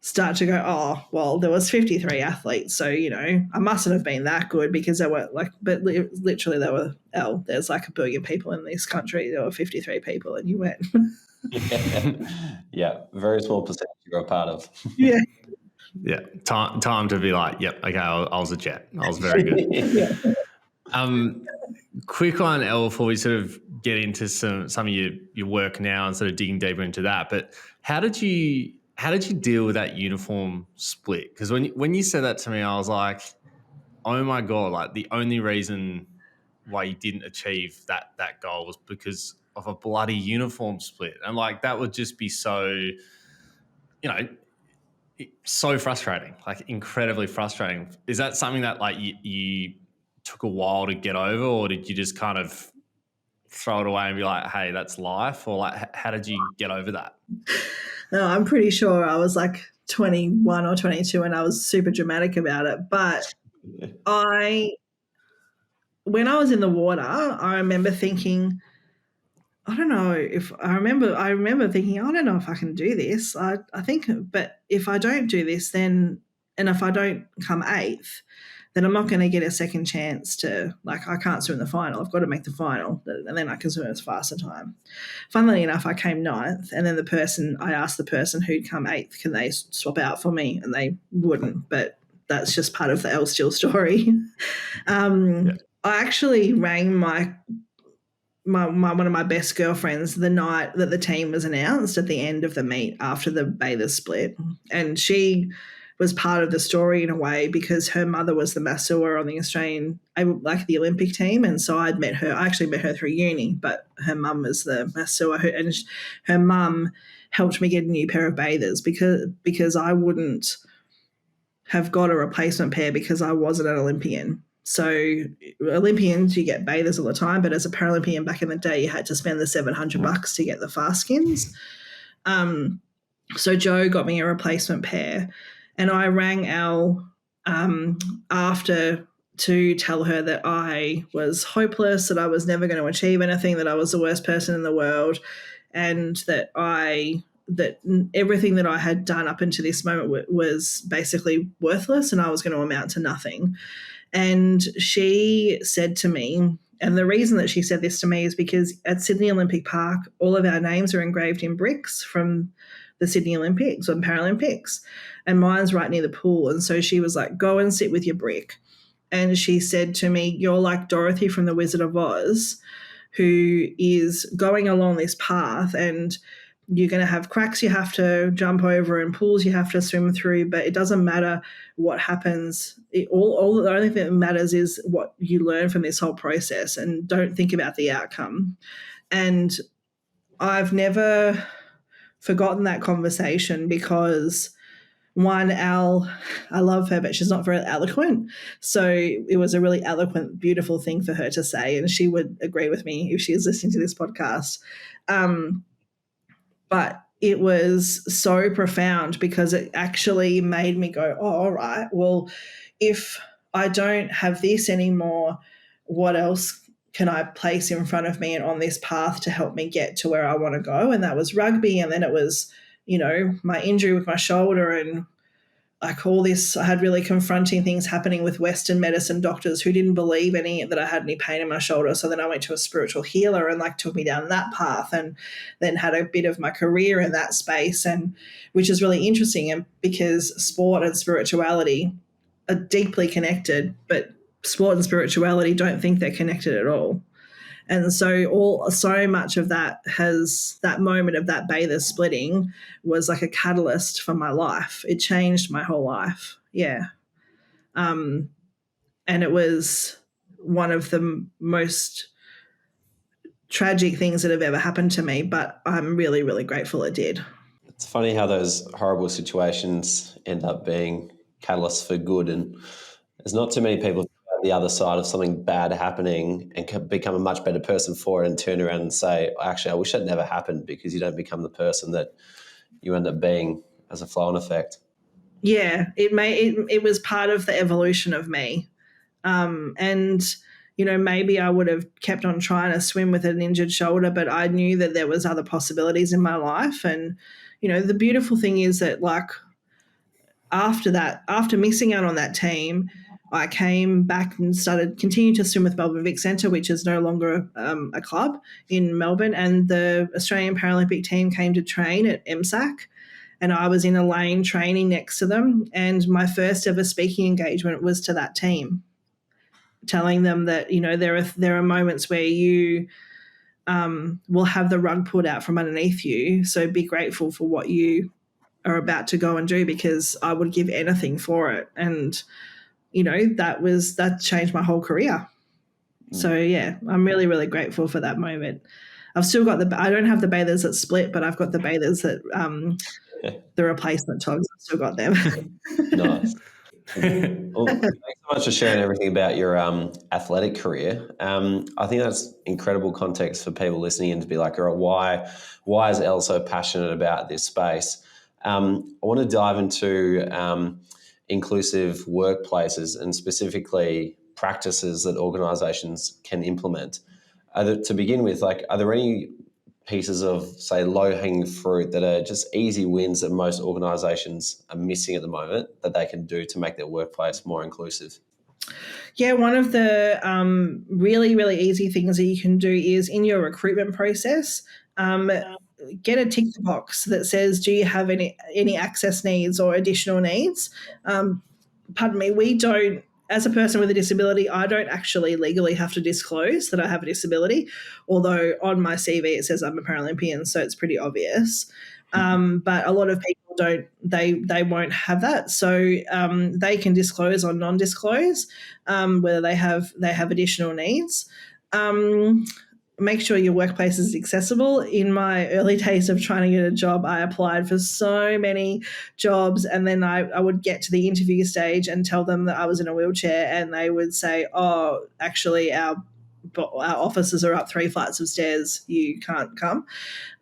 start to go, oh, well, there was 53 athletes. So, I mustn't have been that good because there were but literally there's like 1 billion people in this country. There were 53 people and you went. Yeah. Very small percentage you're a part of. Yeah. Yeah. Time to be like, yep, okay, I was a jet. I was very good. Yeah. Quick one, Elle, before we sort of get into some of your work now and sort of digging deeper into that. But how did you deal with that uniform split? Because when you said that to me, I was like, oh my God, like the only reason why you didn't achieve that goal was because of a bloody uniform split. And like that would just be so, so frustrating, like incredibly frustrating. Is that something that like you took a while to get over, or did you just kind of throw it away and be like, hey, that's life? Or like, how did you get over that? No, I'm pretty sure I was like 21 or 22 and I was super dramatic about it. But when I was in the water, I remember thinking, I remember thinking, I don't know if I can do this. I think, but if I don't do this, then, and if I don't come 8th, then I'm not going to get a second chance to, like, I can't swim the final. I've got to make the final, and then I can swim as fast a time. Funnily enough, I came 9th, and then I asked the person who'd come 8th, can they swap out for me? And they wouldn't, but that's just part of the Elle Steele story. I actually rang one of my best girlfriends the night that the team was announced at the end of the meet after the bathers split, and she was part of the story in a way because her mother was the masseur on the Australian, like the Olympic team. And so I actually met her through uni, but her mum was the masseur, and her mum helped me get a new pair of bathers because I wouldn't have got a replacement pair because I wasn't an Olympian. So Olympians, you get bathers all the time, but as a Paralympian back in the day, you had to spend the $700 to get the fast skins. So Joe got me a replacement pair. And I rang Elle after to tell her that I was hopeless, that I was never going to achieve anything, that I was the worst person in the world, and that everything that I had done up until this moment was basically worthless and I was going to amount to nothing. And she said to me, and the reason that she said this to me is because at Sydney Olympic Park, all of our names are engraved in bricks from the Sydney Olympics and Paralympics, and mine's right near the pool. And so she was like, go and sit with your brick. And she said to me, you're like Dorothy from The Wizard of Oz, who is going along this path, and you're going to have cracks you have to jump over and pools you have to swim through, but it doesn't matter what happens. The only thing that matters is what you learn from this whole process, and don't think about the outcome. And I've never forgotten that conversation because, one, Elle, I love her, but she's not very eloquent. So it was a really eloquent, beautiful thing for her to say, and she would agree with me if she is listening to this podcast. But it was so profound because it actually made me go, oh, all right, well, if I don't have this anymore, what else can I place in front of me and on this path to help me get to where I want to go? And that was rugby, and then it was my injury with my shoulder and like all this, I had really confronting things happening with Western medicine doctors who didn't believe that I had any pain in my shoulder. So then I went to a spiritual healer and like took me down that path, and then had a bit of my career in that space, and which is really interesting. And because sport and spirituality are deeply connected, but sport and spirituality don't think they're connected at all. And so much of that moment of that bather splitting was like a catalyst for my life. It changed my whole life. Yeah. And it was one of the most tragic things that have ever happened to me, but I'm really, really grateful it did. It's funny how those horrible situations end up being catalysts for good. And there's not too many people the other side of something bad happening and can become a much better person for it and turn around and say, actually, I wish that never happened, because you don't become the person that you end up being as a flow-on effect. Yeah, it was part of the evolution of me. And, maybe I would have kept on trying to swim with an injured shoulder, but I knew that there was other possibilities in my life. And, the beautiful thing is that like after missing out on that team, I came back and continued to swim with Melbourne Vic Centre, which is no longer a club in Melbourne. And the Australian Paralympic team came to train at MSAC, and I was in a lane training next to them. And my first ever speaking engagement was to that team, telling them that, there are moments where you will have the rug pulled out from underneath you. So be grateful for what you are about to go and do, because I would give anything for it. And that changed my whole career. So yeah, I'm really, really grateful for that moment. I've still got I don't have the bathers that split, but I've got the bathers that the replacement togs. I've still got them. Nice. Well, thanks so much for sharing everything about your athletic career. I think that's incredible context for people listening in to be like, all right, why is Elle so passionate about this space? I want to dive into inclusive workplaces and specifically practices that organisations can implement. To begin with, are there any pieces of, say, low-hanging fruit that are just easy wins that most organisations are missing at the moment that they can do to make their workplace more inclusive? Yeah, one of the really, really easy things that you can do is in your recruitment process, get a tick box that says, do you have any access needs or additional needs? Pardon me, we don't, as a person with a disability, I don't actually legally have to disclose that I have a disability, although on my CV it says I'm a Paralympian, so it's pretty obvious. But a lot of people don't, they won't have that. So they can disclose or non-disclose whether they have additional needs. Make sure your workplace is accessible. In my early days of trying to get a job, I applied for so many jobs, and then I would get to the interview stage and tell them that I was in a wheelchair, and they would say, oh, actually our offices are up 3 flights of stairs, you can't come.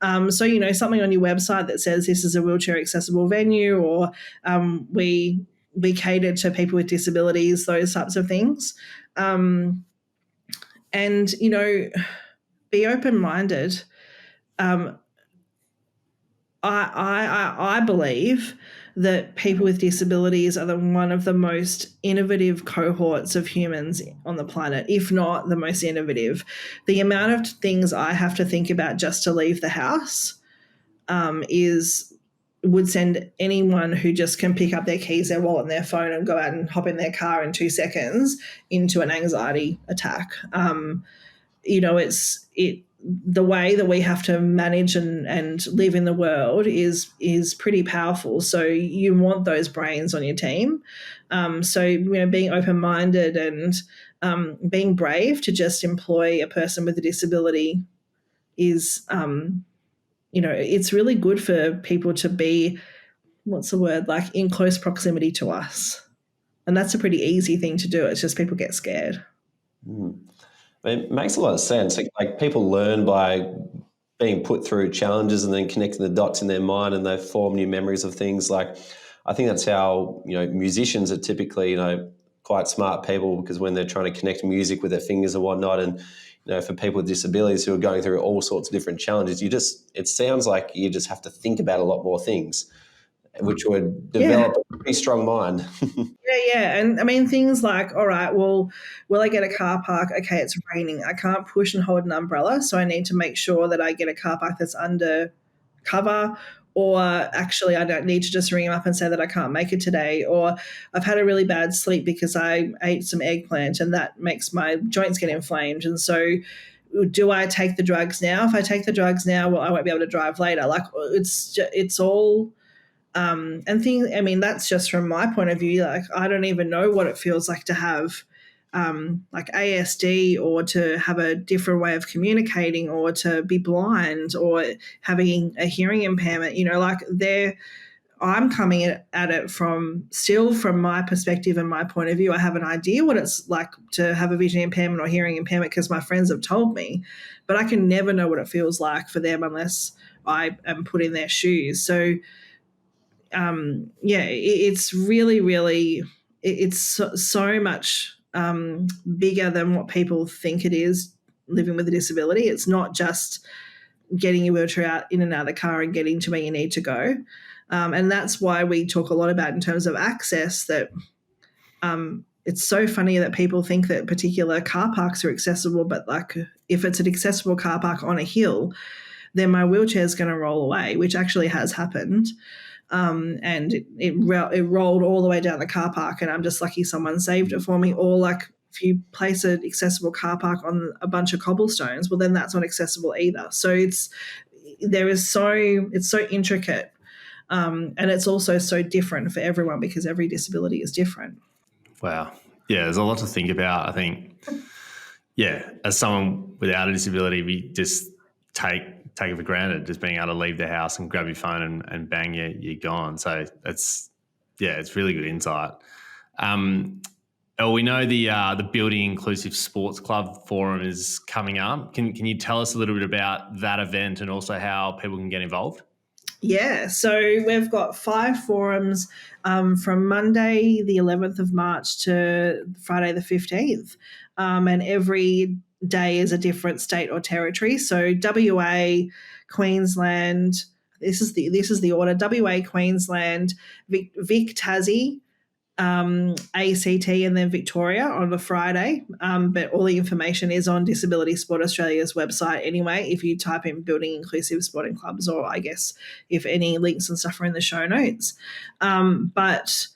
So, something on your website that says this is a wheelchair accessible venue, or we cater to people with disabilities, those types of things. And, be open-minded. I believe that people with disabilities are one of the most innovative cohorts of humans on the planet, if not the most innovative. The amount of things I have to think about just to leave the house would send anyone who just can pick up their keys, their wallet, and their phone and go out and hop in their car in 2 seconds into an anxiety attack. The way that we have to manage and live in the world is pretty powerful. So you want those brains on your team. Being open-minded and being brave to just employ a person with a disability is, it's really good for people to be, in close proximity to us. And that's a pretty easy thing to do. It's just people get scared. It makes a lot of sense. Like people learn by being put through challenges and then connecting the dots in their mind, and they form new memories of things. Like I think that's how, musicians are typically, quite smart people, because when they're trying to connect music with their fingers and whatnot, and, for people with disabilities who are going through all sorts of different challenges, it sounds like you just have to think about a lot more things, which would develop a pretty strong mind. Yeah. And I mean, things like, all right, well, will I get a car park? Okay, it's raining. I can't push and hold an umbrella, so I need to make sure that I get a car park that's under cover. Or actually, I don't need to just ring them up and say that I can't make it today. Or I've had a really bad sleep because I ate some eggplant and that makes my joints get inflamed. And so do I take the drugs now? If I take the drugs now, well, I won't be able to drive later. Like it's all and things. I mean, that's just from my point of view. Like I don't even know what it feels like to have like ASD or to have a different way of communicating or to be blind or having a hearing impairment, like I'm coming at it from my perspective and my point of view. I have an idea what it's like to have a vision impairment or hearing impairment because my friends have told me, but I can never know what it feels like for them unless I am put in their shoes. So, it's really, really, it's so much bigger than what people think it is living with a disability. It's not just getting your wheelchair out in and out of the car and getting to where you need to go. And that's why we talk a lot about in terms of access that it's so funny that people think that particular car parks are accessible, but like if it's an accessible car park on a hill, then my wheelchair is going to roll away, which actually has happened. And it rolled all the way down the car park and I'm just lucky someone saved it for me. Or like if you place an accessible car park on a bunch of cobblestones, well then that's not accessible either. So it's so intricate. And it's also so different for everyone because every disability is different. Wow. Yeah, there's a lot to think about. I think, as someone without a disability, we just take it for granted, just being able to leave the house and grab your phone and bang, you're gone. So it's really good insight. We know the Building Inclusive Sports Club Forum is coming up. Can you tell us a little bit about that event and also how people can get involved? Yeah, so we've got 5 forums from Monday the 11th of March to Friday the 15th, and every day is a different state or territory. So WA, Queensland, this is the order: WA, Queensland, Vic, Tassie, ACT, and then Victoria on the Friday. But all the information is on Disability Sport Australia's website anyway, if you type in Building Inclusive Sporting Clubs, or I guess if any links and stuff are in the show notes. But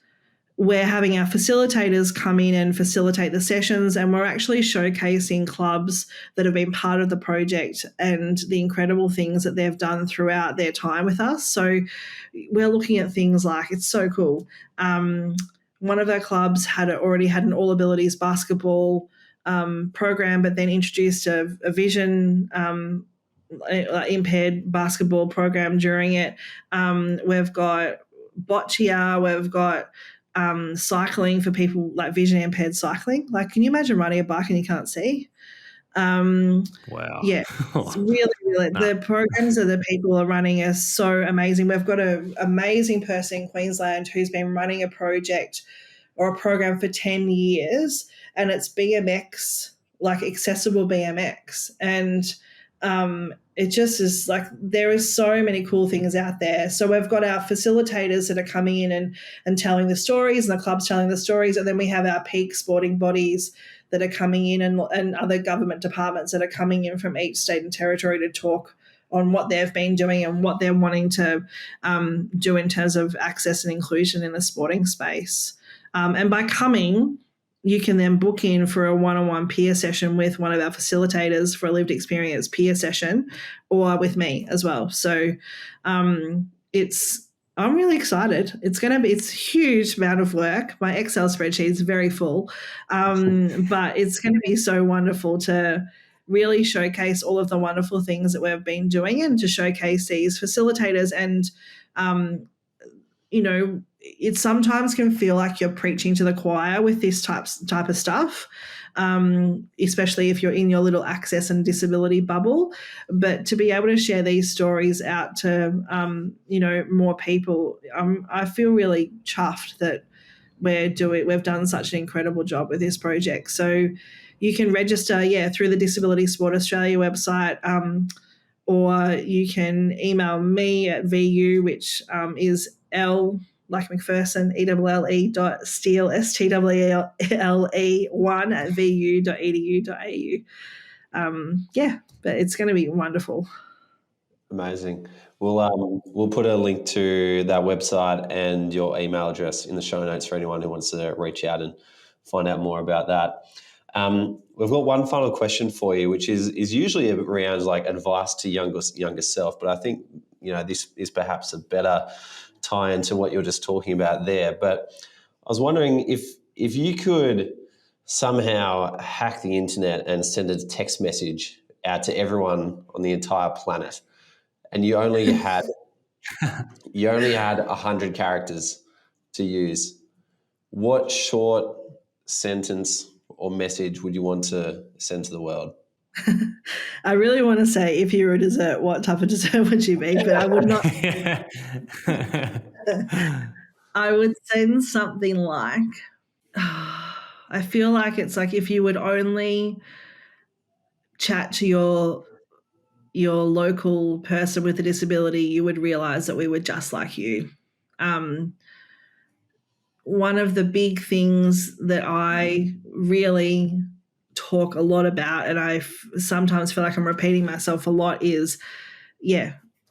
we're having our facilitators come in and facilitate the sessions, and we're actually showcasing clubs that have been part of the project and the incredible things that they've done throughout their time with us. So we're looking at things like, it's so cool. One of our clubs already had an all abilities basketball program, but then introduced a vision impaired basketball program during it. We've got boccia, we've got cycling for people like vision impaired cycling. Like, can you imagine riding a bike and you can't see? Wow. Yeah, it's really, really the programs that the people are running are so amazing. We've got an amazing person in Queensland who's been running a project or a program for 10 years, and it's BMX, like accessible BMX. And it just is like, there is so many cool things out there. So we've got our facilitators that are coming in and telling the stories, and the club's telling the stories. And then we have our peak sporting bodies that are coming in and other government departments that are coming in from each state and territory to talk on what they've been doing and what they're wanting to do in terms of access and inclusion in the sporting space. And by coming, you can then book in for a one-on-one peer session with one of our facilitators for a lived experience peer session, or with me as well. So I'm really excited. It's a huge amount of work. My Excel spreadsheet is very full, but it's going to be so wonderful to really showcase all of the wonderful things that we've been doing and to showcase these facilitators. And, it sometimes can feel like you're preaching to the choir with this type of stuff, especially if you're in your little access and disability bubble. But to be able to share these stories out to, more people, I feel really chuffed that we've done such an incredible job with this project. So, you can register, through the Disability Sport Australia website, or you can email me at VU, which is L like McPherson, ELLE.steele, STEELE1 at vu.edu.au. But it's going to be wonderful. Amazing. We'll put a link to that website and your email address in the show notes for anyone who wants to reach out and find out more about that. We've got one final question for you, which is usually around like advice to younger self, but I think this is perhaps a better tie into what you're just talking about there. But I was wondering if you could somehow hack the internet and send a text message out to everyone on the entire planet, and you only had 100 characters to use, what short sentence or message would you want to send to the world? I really want to say, if you were a dessert, what type of dessert would you be? But I would not. I would send something like, I feel like it's like if you would only chat to your local person with a disability, you would realize that we were just like you. One of the big things that I really talk a lot about, and I sometimes feel like I'm repeating myself a lot, is,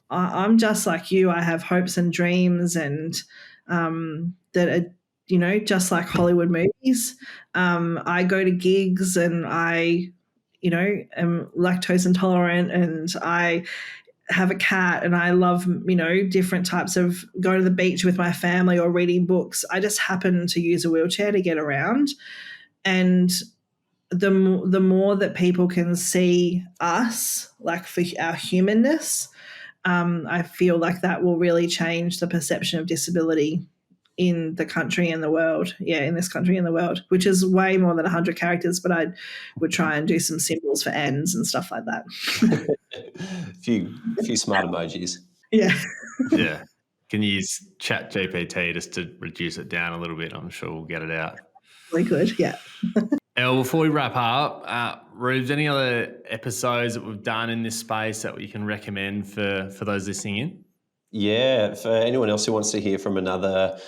I'm just like you. I have hopes and dreams, and that are, just like Hollywood movies. I go to gigs, and I, am lactose intolerant, and I have a cat, and I love, different types of going to the beach with my family or reading books. I just happen to use a wheelchair to get around. And the more that people can see us, like, for our humanness, I feel like that will really change the perception of disability in the country and the world. In this country and the world, which is way more than 100 characters, but I would try and do some symbols for ends and stuff like that. a few smart emojis. Yeah. Yeah. Can you use ChatGPT just to reduce it down a little bit? I'm sure we'll get it out. We could, yeah. Elle, before we wrap up, Rubes, any other episodes that we've done in this space that you can recommend for those listening in? Yeah, for anyone else who wants to hear from another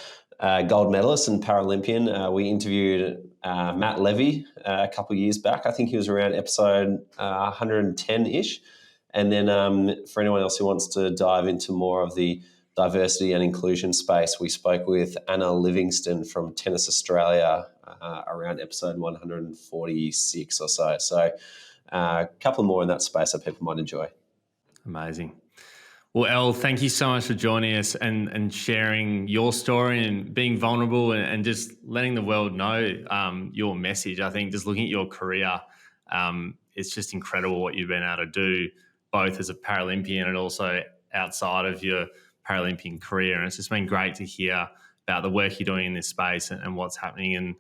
gold medalist and Paralympian, we interviewed Matt Levy a couple of years back. I think he was around episode 110-ish. And then for anyone else who wants to dive into more of the diversity and inclusion space, we spoke with Anna Livingston from Tennis Australia around episode 146 or so. So a couple more in that space that people might enjoy. Amazing. Well, Elle, thank you so much for joining us and sharing your story and being vulnerable and just letting the world know your message. I think just looking at your career, it's just incredible what you've been able to do, both as a Paralympian and also outside of your Paralympian career. And it's just been great to hear about the work you're doing in this space and what's happening. And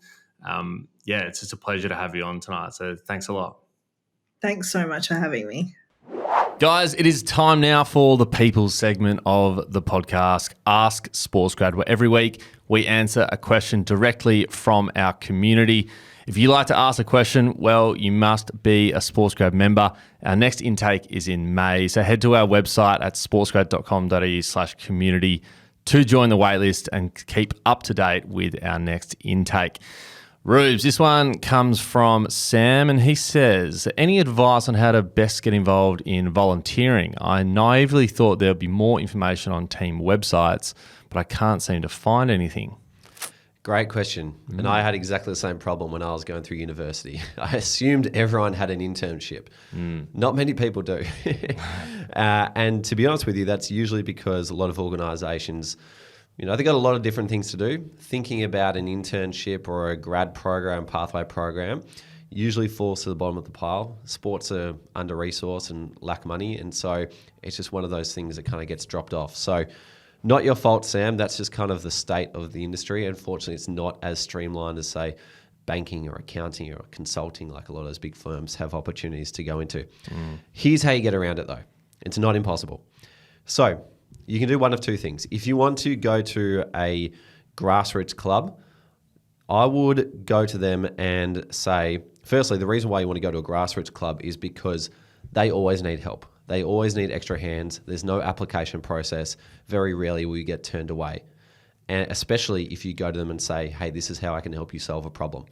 it's just a pleasure to have you on tonight. So thanks a lot. Thanks so much for having me. Guys, it is time now for the People's segment of the podcast, Ask Sportsgrad, where every week we answer a question directly from our community. If you'd like to ask a question, well, you must be a Sportsgrad member. Our next intake is in May, so head to our website at sportsgrad.com.au/community to join the waitlist and keep up to date with our next intake. Rubes, this one comes from Sam, and he says, any advice on how to best get involved in volunteering? I naively thought there would be more information on team websites, but I can't seem to find anything. Great question. And I had exactly the same problem when I was going through university. I assumed everyone had an internship. Not many people do. And to be honest with you, that's usually because a lot of organisations, they've got a lot of different things to do. Thinking about an internship or a grad program, pathway program, usually falls to the bottom of the pile. Sports are under-resourced and lack money, and so it's just one of those things that kind of gets dropped off. So not your fault, Sam. That's just kind of the state of the industry. Unfortunately, it's not as streamlined as, say, banking or accounting or consulting, like a lot of those big firms have opportunities to go into. Here's how you get around it, though. It's not impossible. So you can do one of two things. If you want to go to a grassroots club, I would go to them and say, firstly, the reason why you want to go to a grassroots club is because they always need help. They always need extra hands. There's no application process. Very rarely will you get turned away. And especially if you go to them and say, hey, this is how I can help you solve a problem.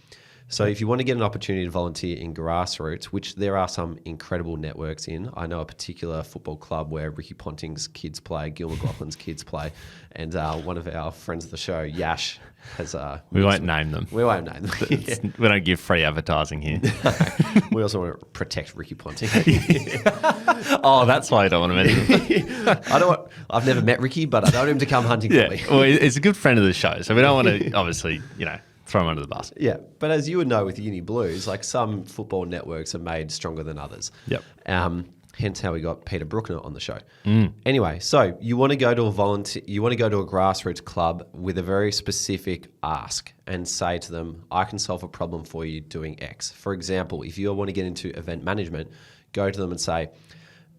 So if you want to get an opportunity to volunteer in grassroots, which there are some incredible networks in, I know a particular football club where Ricky Ponting's kids play, Gil McLaughlin's kids play, and one of our friends of the show, Yash, has... we won't name them. We won't name them. We don't give free advertising here. We also want to protect Ricky Ponting. Oh, that's why I don't want to meet him. I've never met Ricky, but I don't want him to come hunting for me. Well, he's a good friend of the show, so we don't want to, obviously, throw him under the bus. Yeah, but as you would know with Uni Blues, like some football networks are made stronger than others. Yep. Hence how we got Peter Bruckner on the show. Anyway, so you want to go to a grassroots club with a very specific ask and say to them, I can solve a problem for you doing X. For example, if you want to get into event management, go to them and say,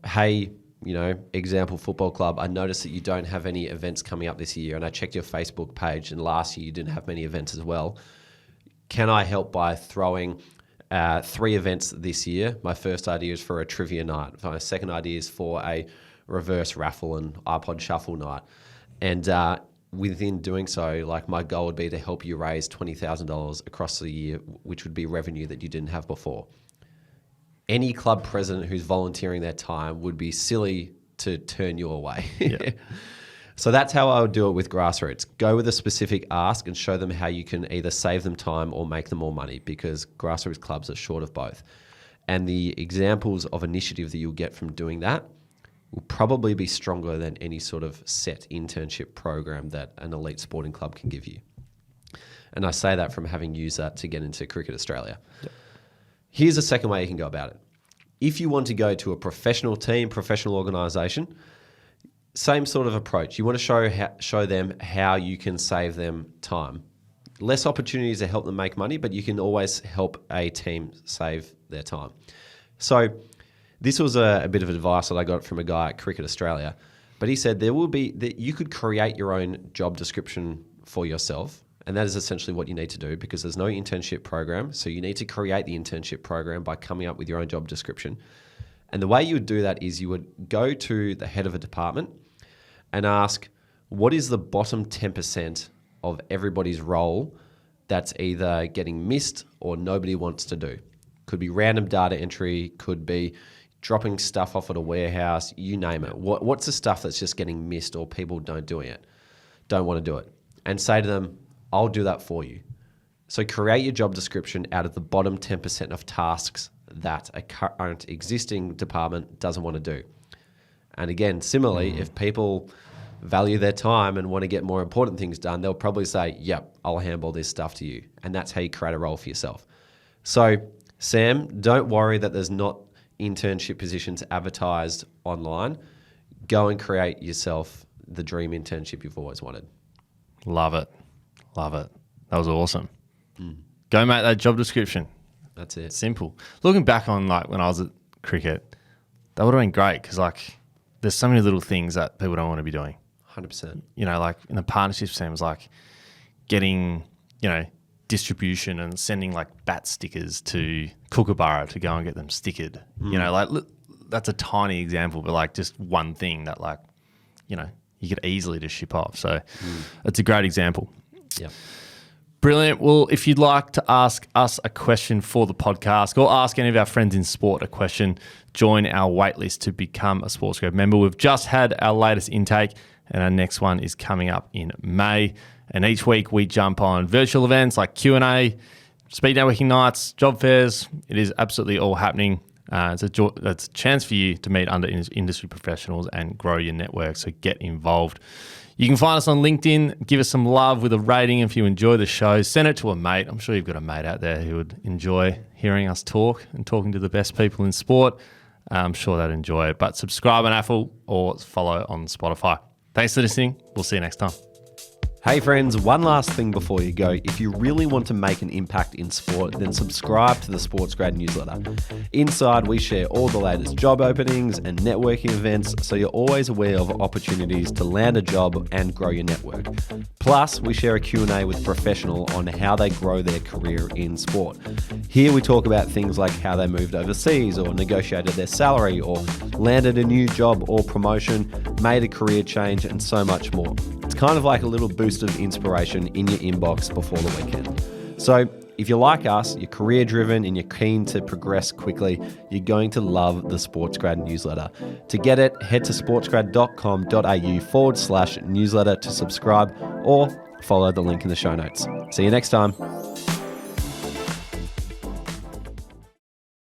hey, example football club, I noticed that you don't have any events coming up this year, and I checked your Facebook page, and last year you didn't have many events as well. Can I help by throwing 3 events this year? My first idea is for a trivia night. My second idea is for a reverse raffle and iPod shuffle night. And within doing so, like my goal would be to help you raise $20,000 across the year, which would be revenue that you didn't have before. Any club president who's volunteering their time would be silly to turn you away. Yeah. So that's how I would do it with grassroots. Go with a specific ask and show them how you can either save them time or make them more money, because grassroots clubs are short of both. And the examples of initiative that you'll get from doing that will probably be stronger than any sort of set internship program that an elite sporting club can give you. And I say that from having used that to get into Cricket Australia. Yep. Here's a second way you can go about it. If you want to go to a professional team, professional organisation, same sort of approach. You want to show them how you can save them time. Less opportunities to help them make money, but you can always help a team save their time. So this was a bit of advice that I got from a guy at Cricket Australia, but he said that you could create your own job description for yourself. And that is essentially what you need to do, because there's no internship program. So you need to create the internship program by coming up with your own job description. And the way you would do that is you would go to the head of a department and ask, what is the bottom 10% of everybody's role that's either getting missed or nobody wants to do? Could be random data entry, could be dropping stuff off at a warehouse, you name it. What's the stuff that's just getting missed or people don't want to do it? And say to them, I'll do that for you. So create your job description out of the bottom 10% of tasks that a current existing department doesn't want to do. And again, similarly, if people value their time and want to get more important things done, they'll probably say, yep, I'll handle this stuff to you. And that's how you create a role for yourself. So Sam, don't worry that there's not internship positions advertised online. Go and create yourself the dream internship you've always wanted. Love it. Love it. That was awesome. Go make that job description. That's it. Simple. Looking back on when I was at cricket, that would have been great, because there's so many little things that people don't want to be doing. 100%. Like in the partnership teams, getting, distribution and sending bat stickers to Kookaburra to go and get them stickered. That's a tiny example, but just one thing that you could easily just ship off. So it's a great example. Yeah. Brilliant. Well, if you'd like to ask us a question for the podcast, or ask any of our friends in sport a question, join our waitlist to become a Sports Grove member. We've just had our latest intake, and our next one is coming up in May. And each week we jump on virtual events like Q&A, speed networking nights, job fairs. It is absolutely all happening. It's a chance for you to meet under industry professionals and grow your network, so get involved. You can find us on LinkedIn. Give us some love with a rating if you enjoy the show. Send it to a mate. I'm sure you've got a mate out there who would enjoy hearing us talk and talking to the best people in sport. I'm sure they'd enjoy it. But subscribe on Apple or follow on Spotify. Thanks for listening. We'll see you next time. Hey friends, one last thing before you go. If you really want to make an impact in sport, then subscribe to the SportsGrad newsletter. Inside, we share all the latest job openings and networking events, so you're always aware of opportunities to land a job and grow your network. Plus, we share a Q&A with a professional on how they grow their career in sport. Here we talk about things like how they moved overseas or negotiated their salary or landed a new job or promotion, made a career change, and so much more. It's kind of like a little boost of inspiration in your inbox before the weekend. So if you're like us, you're career driven and you're keen to progress quickly, you're going to love the SportsGrad newsletter. To get it, head to sportsgrad.com.au/newsletter to subscribe or follow the link in the show notes. See you next time.